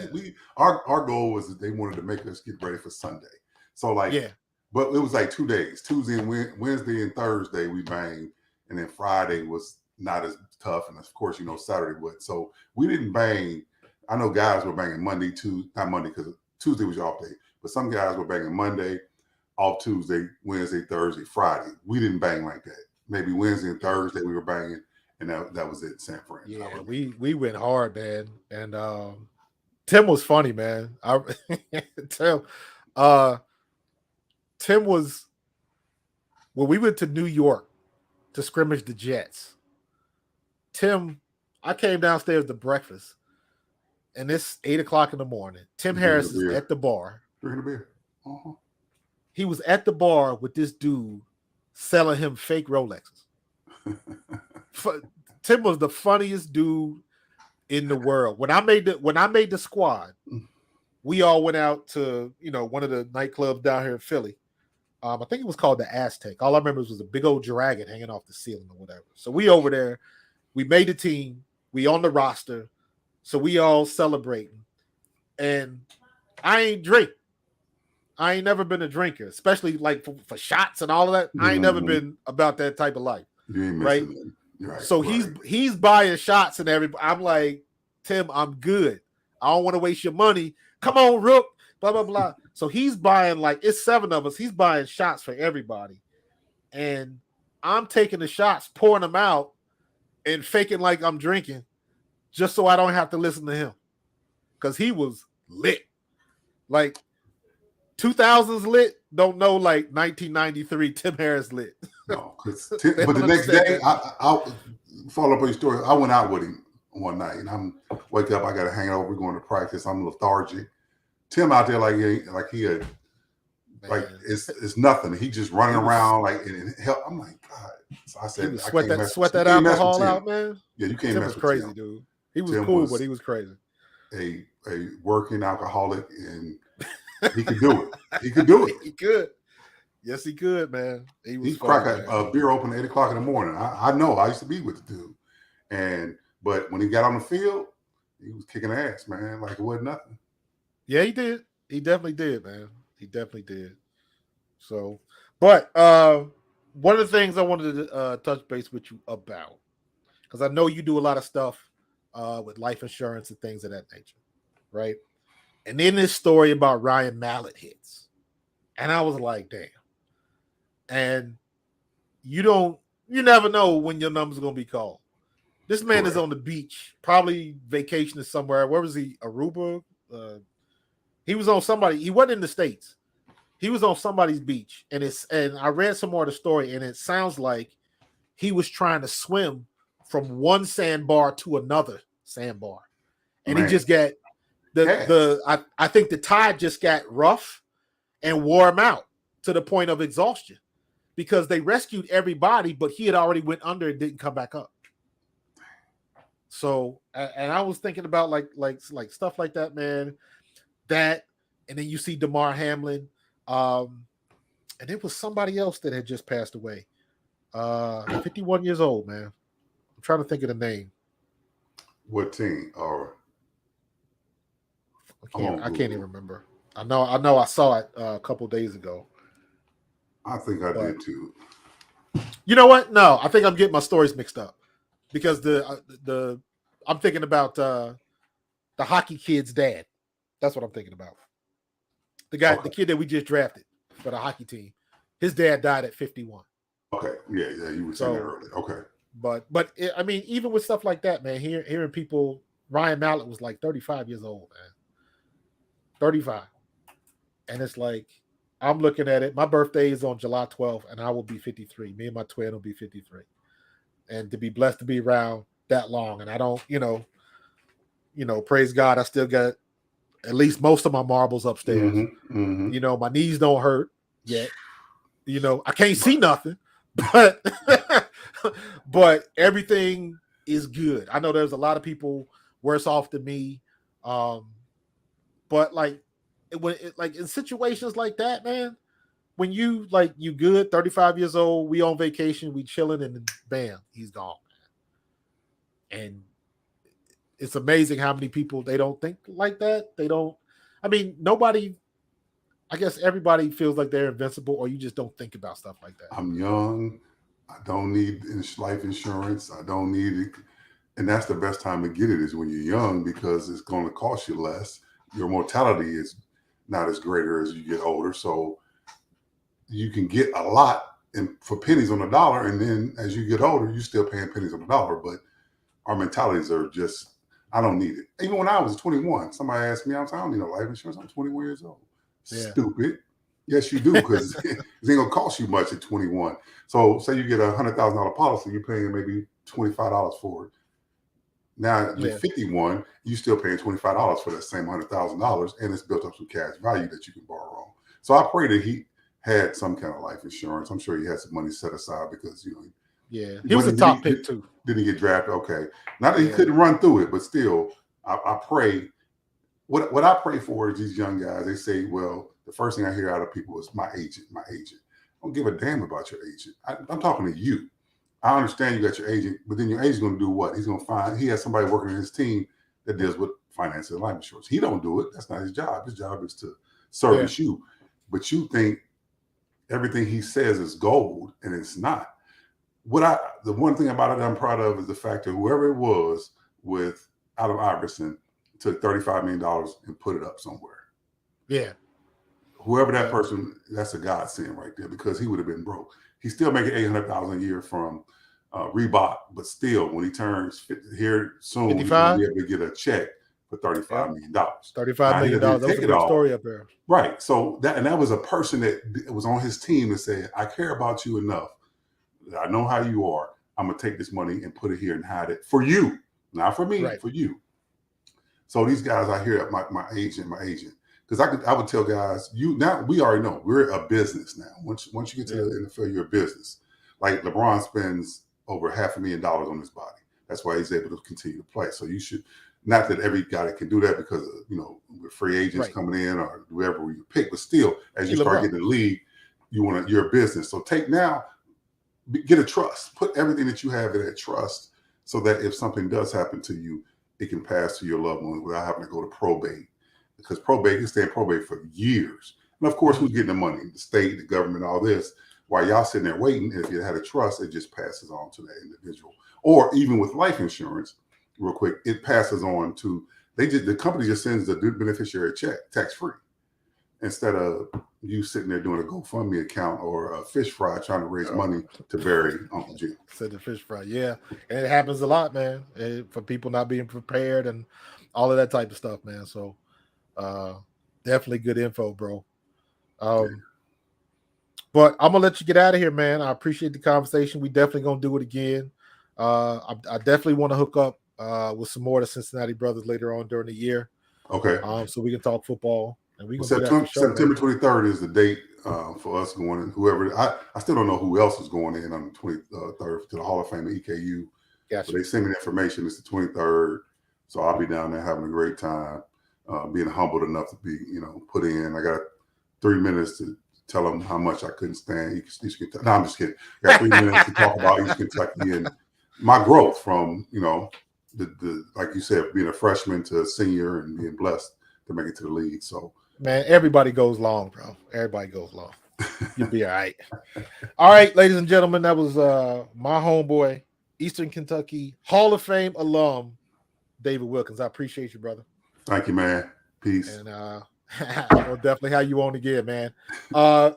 C: our goal was that they wanted to make us get ready for Sunday. So but it was like 2 days. Tuesday and Wednesday and Thursday we banged, and then Friday was not as tough, and of course Saturday would. So we didn't bang. I know guys were banging Monday, not Monday because Tuesday was your off day, but some guys were banging Monday, off Tuesday, Wednesday, Thursday, Friday. We didn't bang like that. Maybe Wednesday and Thursday we were banging, and that was it in San Fran.
B: Yeah, we went hard, man. And Tim was funny, man. Tim was when we went to New York to scrimmage the Jets. Tim, I came downstairs to breakfast, and it's 8:00 in the morning. Tim Harris is at the bar.
C: Drinking a beer. Uh-huh.
B: He was at the bar with this dude selling him fake Rolexes. Tim was the funniest dude in the world. When I made the squad, we all went out to one of the nightclubs down here in Philly. I think it was called the Aztec. All I remember was a big old dragon hanging off the ceiling or whatever. So we over there, We made the team. We on the roster. So we all celebrating. And I ain't drink. I ain't never been a drinker, especially like for shots and all of that. I ain't never been about that type of life.
C: You ain't
B: right?
C: missing it. Right.
B: So he's buying shots and everybody. I'm like, Tim, I'm good. I don't want to waste your money. Come on, Rook. Blah, blah, blah. So he's buying, like, it's 7 of us. He's buying shots for everybody. And I'm taking the shots, pouring them out, and faking like I'm drinking just so I don't have to listen to him. Because he was lit. Like, 2000s lit, don't know like 1993 Tim Harris lit.
C: No, but the next day, I'll follow up on your story. I went out with him one night, and I'm wake up, I got to hang over, we're going to practice. I'm lethargic. Tim out there like he had, like it's nothing. He just running around like and help. I'm like, God. So I said,
B: sweat that alcohol out, man.
C: Yeah, you can't. Tim
B: was crazy,
C: Tim.
B: Dude. He was cool, but he was crazy.
C: A working alcoholic, and he could do it. He could do it.
B: He could. Yes, he could, man. He
C: crack a beer open at 8:00 in the morning. I know. I used to be with the dude, but when he got on the field, he was kicking ass, man. Like it wasn't nothing.
B: Yeah, he did. He definitely did, man. He definitely did. So, but one of the things I wanted to touch base with you about, because I know you do a lot of stuff with life insurance and things of that nature, right? And then this story about Ryan Mallett hits. And I was like, damn. And you never know when your number's going to be called. This man is on the beach, probably vacationing somewhere. Where was he? Aruba? He was on somebody. He wasn't in the States. He was on somebody's beach. And I read some more of the story, and it sounds like he was trying to swim from one sandbar to another sandbar. And he just got I think the tide just got rough and wore him out to the point of exhaustion because they rescued everybody, but he had already went under and didn't come back up. So, and I was thinking about like stuff like that, man. That, and then you see Damar Hamlin, and it was somebody else that had just passed away. 51 years old, man. I'm trying to think of the name.
C: What team? Or
B: I can't even remember. I know I saw it a couple days ago.
C: I think I did too.
B: You know what? No, I think I'm getting my stories mixed up because I'm thinking about the hockey kid's dad. That's what I'm thinking about. The kid that we just drafted for the hockey team. His dad died at 51.
C: Okay, yeah, you were saying that earlier. Okay,
B: but I mean, even with stuff like that, man, hearing people, Ryan Mallett was like 35 years old, man. 35. And it's like, I'm looking at it. My birthday is on July 12th, and I will be 53. Me and my twin will be 53. And to be blessed to be around that long. And I don't, praise God, I still got at least most of my marbles upstairs.
C: Mm-hmm.
B: My knees don't hurt yet. I can't see nothing, but but everything is good. I know there's a lot of people worse off than me. But in situations like that, man, when you good, 35 years old, we on vacation, we chilling, and then bam, he's gone, man. And it's amazing how many people, they don't think like that. Nobody, I guess everybody feels like they're invincible, or you just don't think about stuff like that.
C: I'm young. I don't need life insurance. I don't need it. And that's the best time to get it is when you're young because it's going to cost you less. Your mortality is not as greater as you get older. So you can get a lot for pennies on the dollar. And then as you get older, you're still paying pennies on the dollar. But our mentalities are just, I don't need it. Even when I was 21, somebody asked me, I don't need no life insurance. I'm 21 years old. Yeah. Stupid. Yes, you do, because it ain't going to cost you much at 21. So say you get a $100,000 policy, you're paying maybe $25 for it. Now, you're 51, you still paying $25 for that same $100,000, and it's built up some cash value that you can borrow on. So I pray that he had some kind of life insurance. I'm sure he had some money set aside because,
B: he was a top pick too.
C: Didn't get drafted. Okay. Not that he couldn't run through it, but still, I pray. What I pray for is these young guys, they say, well, the first thing I hear out of people is my agent. I don't give a damn about your agent. I'm talking to you. I understand you got your agent, but then your agent's going to do what? He's going to find, he has somebody working in his team that deals with finance and life insurance. He don't do it. That's not his job. His job is to service you. But you think everything he says is gold, and it's not. The one thing about it that I'm proud of is the fact that whoever it was with Allen Iverson took $35 million and put it up somewhere.
B: Yeah.
C: Whoever that person, that's a godsend right there, because he would have been broke. He's still making $800,000 a year from Reebok, but still, when he turns 50 here soon,
B: 55?
C: he's going to be able to get a check for $35 million.
B: $35 million. That was a big story up there.
C: Right. So that was a person that was on his team that said, I care about you enough. I know how you are. I'm going to take this money and put it here and hide it for you. Not for me, for you. So these guys out here, my agent, because I would tell guys, now we already know we're a business now. Once you get to the NFL, you're a business. Like LeBron spends over $500,000 on his body. That's why he's able to continue to play. So you should, not that every guy that can do that because with free agents coming in or whoever you pick, but still, as you start getting in the league, you're a business. So get a trust. Put everything that you have in that trust, so that if something does happen to you, it can pass to your loved ones without having to go to probate. Because probate can stay in probate for years. And of course, who's getting the money? The state, the government, all this. While y'all sitting there waiting, and if you had a trust, it just passes on to that individual. Or even with life insurance, real quick, it passes on to the company just sends the beneficiary a check tax-free, instead of you sitting there doing a GoFundMe account or a fish fry trying to raise money to bury Uncle Jim.
B: Said the fish fry, yeah. And it happens a lot, man, for people not being prepared and all of that type of stuff, man. So definitely good info, bro. But I'm gonna let you get out of here, man. I appreciate the conversation. We definitely gonna do it again. I definitely want to hook up with some more of the Cincinnati brothers later on during the year.
C: Okay.
B: So we can talk football. And we
C: September 23rd is the date for us going in. Whoever I still don't know who else is going in on the 23rd to the Hall of Fame at EKU.
B: Gotcha.
C: So they send me the information. It's the 23rd, so I'll be down there having a great time, being humbled enough to be put in. I got 3 minutes to tell them how much I couldn't stand East Kentucky. No, I'm just kidding. I got 3 minutes to talk about East Kentucky and my growth from the like you said, being a freshman to a senior and being blessed to make it to the league. So.
B: Man, everybody goes long, bro. Everybody goes long. You'll be all right. All right, ladies and gentlemen, that was my homeboy, Eastern Kentucky Hall of Fame alum, David Wilkins. I appreciate you, brother.
C: Thank you, man. Peace.
B: And I'll definitely have you on again, man.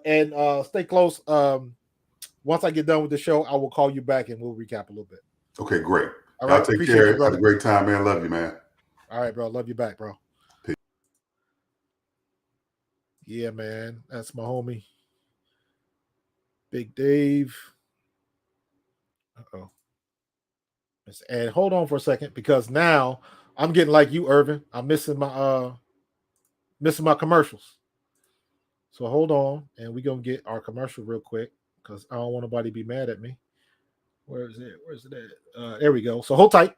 B: And stay close. Once I get done with the show, I will call you back and we'll recap a little bit.
C: Okay, great.
B: All right,
C: I'll take care. Have a great time, man. Love you, man.
B: All right, bro. Love you back, bro. Yeah, man. That's my homie. Big Dave. Uh-oh. And hold on for a second, because now I'm getting like you, Irvin. I'm missing my commercials. So hold on, and we're gonna get our commercial real quick, because I don't want nobody to be mad at me. Where is it? Where's it at? There we go. So hold tight.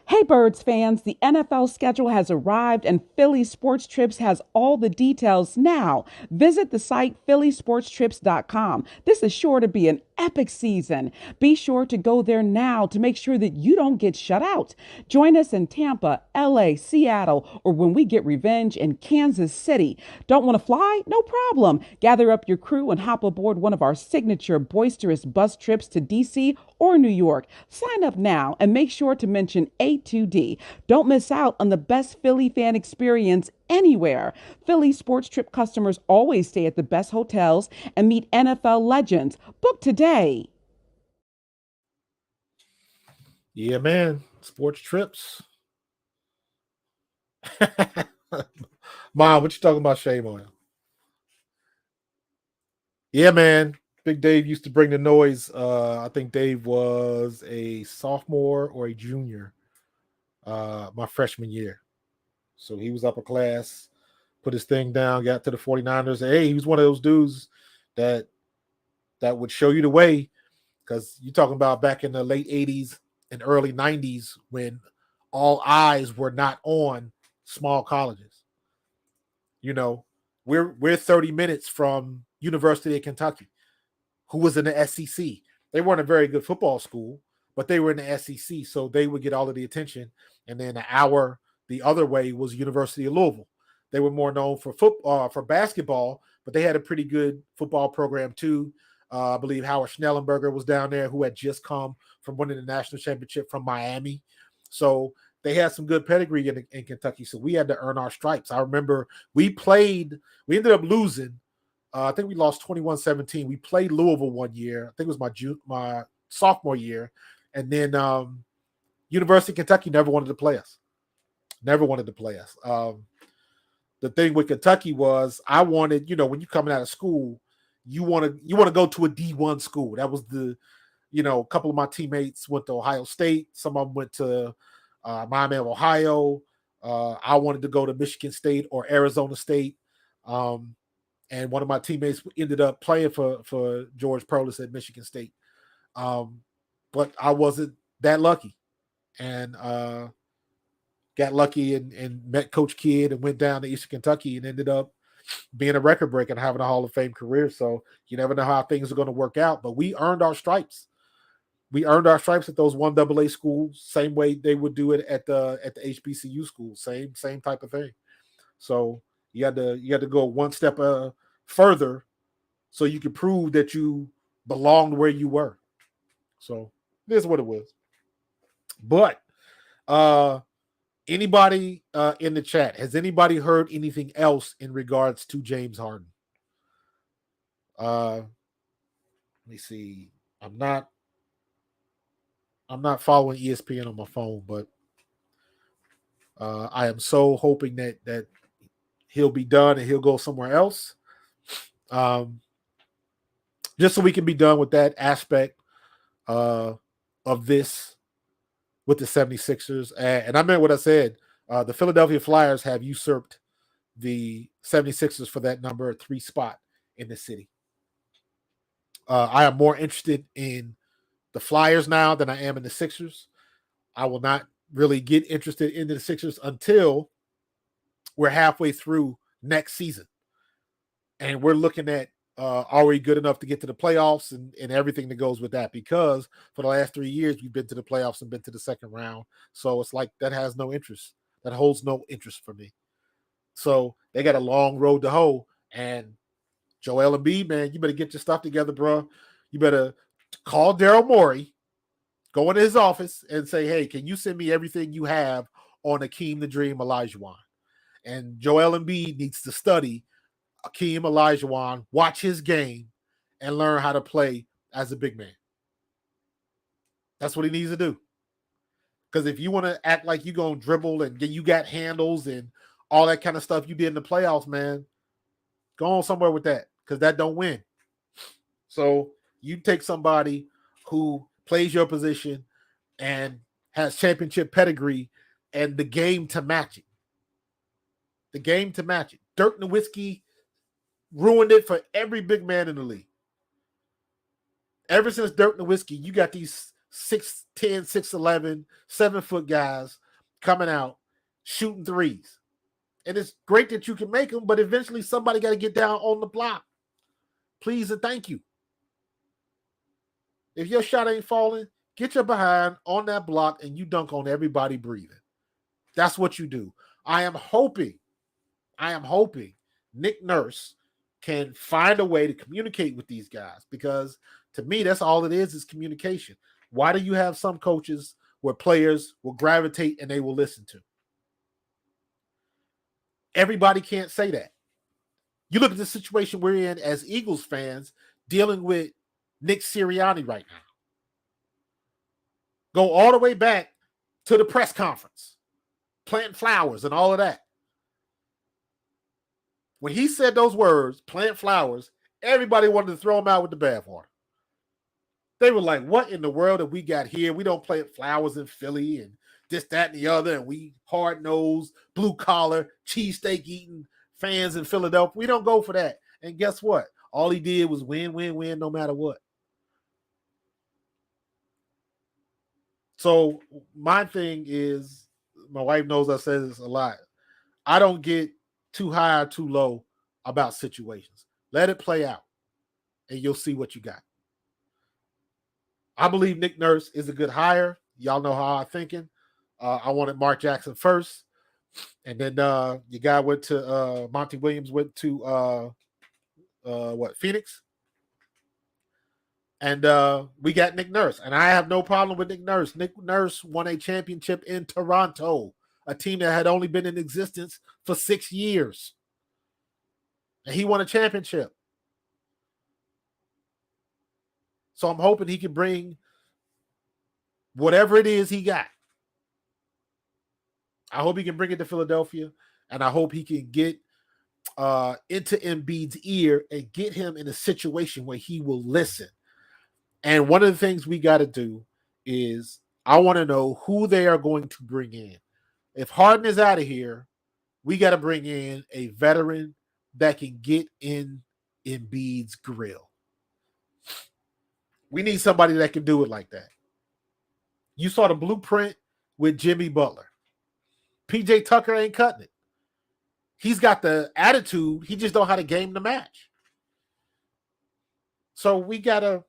D: Hey, Birds fans, the NFL schedule has arrived and Philly Sports Trips has all the details now. Visit the site phillysportstrips.com. This is sure to be an epic season. Be sure to go there now to make sure that you don't get shut out. Join us in Tampa, LA, Seattle, or when we get revenge in Kansas City. Don't want to fly? No problem. Gather up your crew and hop aboard one of our signature boisterous bus trips to DC or New York. Sign up now and make sure to mention A2D. Don't miss out on the best Philly fan experience anywhere. Philly Sports Trip customers always stay at the best hotels and meet NFL legends. Book today.
B: Yeah, man. Sports trips. Mom, what you talking about? Shame on him. Yeah, man. Big Dave used to bring the noise. I think Dave was a sophomore or a junior my freshman year. So he was upper class, put his thing down, got to the 49ers. Hey, he was one of those dudes that would show you the way, because you're talking about back in the late 80s and early 90s when all eyes were not on small colleges. We're 30 minutes from University of Kentucky, who was in the SEC. They weren't a very good football school, but they were in the SEC, so they would get all of the attention. And then an hour the other way was University of Louisville. They were more known for football, for basketball, but they had a pretty good football program too. I believe Howard Schnellenberger was down there, who had just come from winning the national championship from Miami. So they had some good pedigree in Kentucky. So we had to earn our stripes. I remember we ended up losing. I think we lost 21-17. We played Louisville one year. I think it was my sophomore year. And then University of Kentucky never wanted to play us. Never wanted to play us. The thing with Kentucky was I wanted, when you're coming out of school, you want to go to a D1 school. That was a couple of my teammates went to Ohio State. Some of them went to Miami of Ohio. I wanted to go to Michigan State or Arizona State. And one of my teammates ended up playing for George Perlis at Michigan State. But I wasn't that lucky. And got lucky and met Coach Kidd and went down to Eastern Kentucky and ended up being a record breaker and having a Hall of Fame career. So you never know how things are going to work out. But we earned our stripes. We earned our stripes at those 1AA schools, same way they would do it at the HBCU schools, same type of thing. So you had to go one step further so you could prove that you belonged where you were. So this is what it was. But anybody in the chat, has anybody heard anything else in regards to James Harden? Let me see. I'm not following ESPN on my phone, but I am so hoping that he'll be done and he'll go somewhere else. Just so we can be done with that aspect of this with the 76ers. And I meant what I said. The Philadelphia Flyers have usurped the 76ers for that number 3 spot in the city. I am more interested in the Flyers now than I am in the Sixers. I will not really get interested in the Sixers until we're halfway through next season. And we're looking at are we good enough to get to the playoffs and everything that goes with that? Because for the last 3 years, we've been to the playoffs and been to the second round. So it's like that has no interest. That holds no interest for me. So they got a long road to hoe. And Joel Embiid, man, you better get your stuff together, bro. You better call Daryl Morey, go into his office and say, hey, can you send me everything you have on Akeem the Dream Olajuwon? And Joel Embiid needs to study Akeem Olajuwon, watch his game, and learn how to play as a big man. That's what he needs to do. Because if you want to act like you're going to dribble and you got handles and all that kind of stuff you did in the playoffs, man, go on somewhere with that because that don't win. So you take somebody who plays your position and has championship pedigree and the game to match it. The game to match it. Dirk Nowitzki ruined it for every big man in the league. Ever since Dirk Nowitzki, you got these 6'10", 6'11", 7-foot guys coming out shooting threes. And it's great that you can make them, but eventually somebody got to get down on the block. Please and thank you. If your shot ain't falling, get your behind on that block and you dunk on everybody breathing. That's what you do. I am hoping Nick Nurse can find a way to communicate with these guys because to me, that's all it is communication. Why do you have some coaches where players will gravitate and they will listen to? Everybody can't say that. You look at the situation we're in as Eagles fans dealing with Nick Sirianni right now. Go all the way back to the press conference, planting flowers and all of that. When he said those words, plant flowers, everybody wanted to throw him out with the bathwater. They were like, what in the world have we got here? We don't plant flowers in Philly and this, that, and the other. And we hard-nosed, blue-collar, cheesesteak eating fans in Philadelphia. We don't go for that. And guess what? All he did was win, win, win, no matter what. So my thing is, my wife knows I say this a lot. I don't get too high or too low about situations. Let it play out, and you'll see what you got. I believe Nick Nurse is a good hire. Y'all know how I'm thinking. I wanted Mark Jackson first. And then your guy went to Monty Williams went to Phoenix. And we got Nick Nurse. And I have no problem with Nick Nurse. Nick Nurse won a championship in Toronto, a team that had only been in existence for 6 years. And he won a championship. So I'm hoping he can bring whatever it is he got. I hope he can bring it to Philadelphia. And I hope he can get into Embiid's ear and get him in a situation where he will listen. And one of the things we got to do is I want to know who they are going to bring in. If Harden is out of here, we got to bring in a veteran that can get in Embiid's grill. We need somebody that can do it like that. You saw the blueprint with Jimmy Butler. PJ Tucker ain't cutting it. He's got the attitude. He just don't know how to game the match. So we're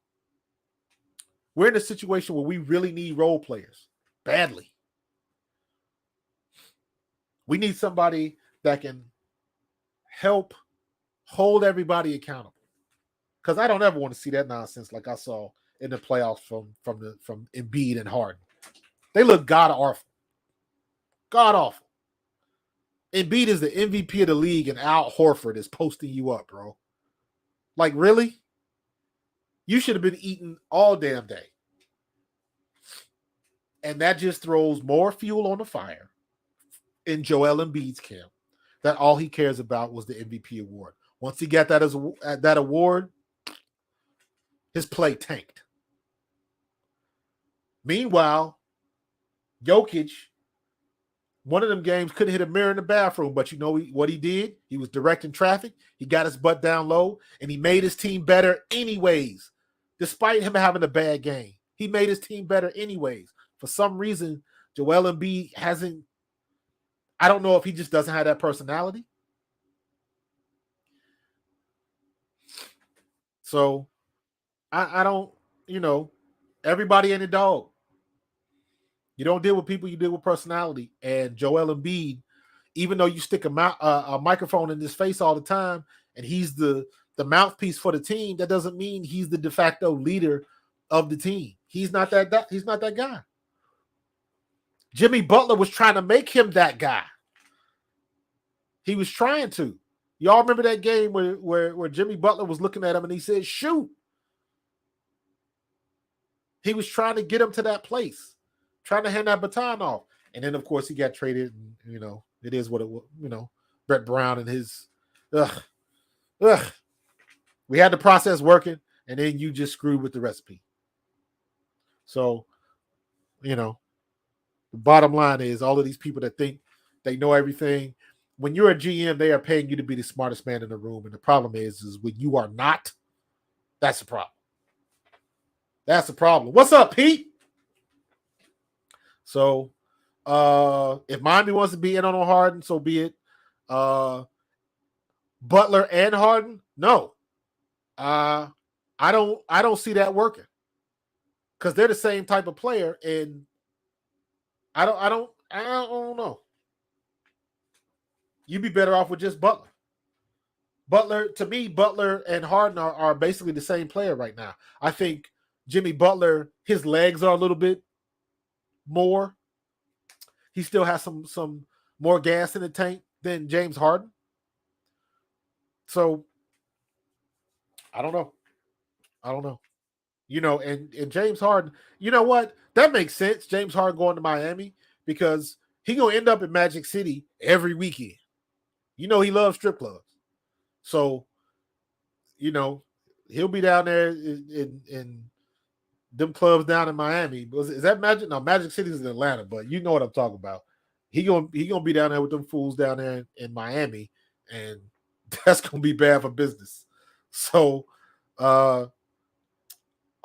B: in a situation where we really need role players badly. We need somebody that can help hold everybody accountable. Because I don't ever want to see that nonsense like I saw in the playoffs from Embiid and Harden. They look god-awful. God-awful. Embiid is the MVP of the league, and Al Horford is posting you up, bro. Like, really? You should have been eating all damn day. And that just throws more fuel on the fire in Joel Embiid's camp. That all he cares about was the MVP award. Once he got that award, his play tanked. Meanwhile, Jokic, one of them games couldn't hit a mirror in the bathroom, but you know what he did? He was directing traffic. He got his butt down low, and he made his team better anyways. Despite him having a bad game, he made his team better anyways. For some reason, Joel Embiid hasn't. I don't know if he just doesn't have that personality. So I don't, everybody ain't a dog. You don't deal with people, you deal with personality. And Joel Embiid, even though you stick a microphone in his face all the time, and he's the mouthpiece for the team, that doesn't mean he's the de facto leader of the team. He's not that he's not that guy. Jimmy Butler was trying to make him that guy. He was trying to. Y'all remember that game where Jimmy Butler was looking at him and he said, shoot. He was trying to get him to that place, trying to hand that baton off. And then, of course, he got traded. And, it is what it was, Brett Brown and his, We had the process working, and then you just screwed with the recipe. So, the bottom line is all of these people that think they know everything. When you're a GM, they are paying you to be the smartest man in the room. And the problem is when you are not, that's the problem. That's the problem. What's up, Pete? So, if Miami wants to be in on Harden, so be it. Butler and Harden, no. I don't see that working. Because they're the same type of player, and I don't know. You'd be better off with just Butler. To me, Butler and Harden are basically the same player right now. I think Jimmy Butler, his legs are a little bit more. He still has some more gas in the tank than James Harden. So, I don't know. And James Harden, you know what? That makes sense. James Harden going to Miami because he going to end up in Magic City every weekend. He loves strip clubs. So, he'll be down there in them clubs down in Miami. Is that Magic? No, Magic City is in Atlanta, but you know what I'm talking about. He gonna be down there with them fools down there in Miami, and that's gonna be bad for business. So, I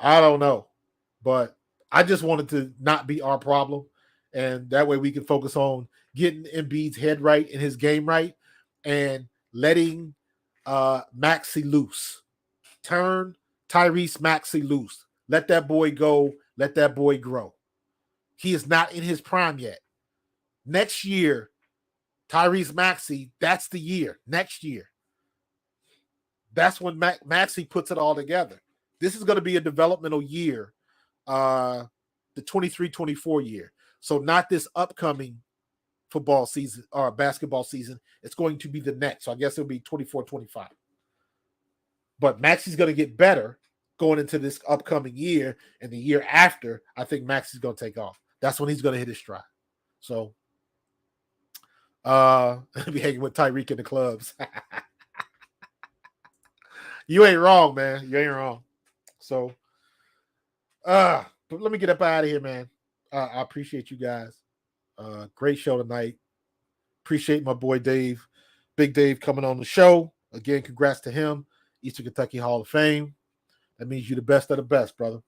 B: don't know, but I just wanted to not be our problem, and that way we can focus on getting Embiid's head right and his game right, and letting Maxie loose. Turn Tyrese Maxie loose. Let that boy go. Let that boy grow. He is not in his prime yet. Next year, Tyrese Maxie, that's the year. Next year. That's when Maxie puts it all together. This is going to be a developmental year, the 23-24 year. So not this upcoming football season or basketball season. It's going to be the next. So I guess it'll be 24-25. But Maxie's going to get better going into this upcoming year, and the year after, I think Maxie's going to take off. That's when he's going to hit his stride. So, be hanging with Tyreek in the clubs. You ain't wrong, man. You ain't wrong. So, but let me get up out of here, man. I appreciate you guys. Great show tonight. Appreciate my boy Dave, Big Dave, coming on the show. Again, congrats to him. Eastern Kentucky Hall of Fame. That means you're the best of the best, brother.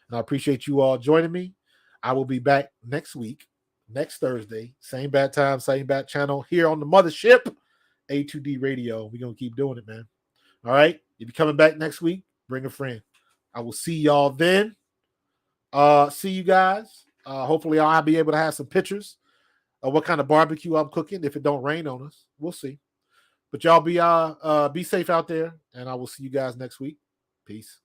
B: And I appreciate you all joining me. I will be back next week, next Thursday, same bat time, same bat channel here on the mothership, A2D Radio. We're going to keep doing it, man. All right? If you're coming back next week, bring a friend. I will see y'all then. See you guys. Hopefully I'll be able to have some pictures of what kind of barbecue I'm cooking if it don't rain on us. We'll see. But y'all be safe out there, and I will see you guys next week. Peace.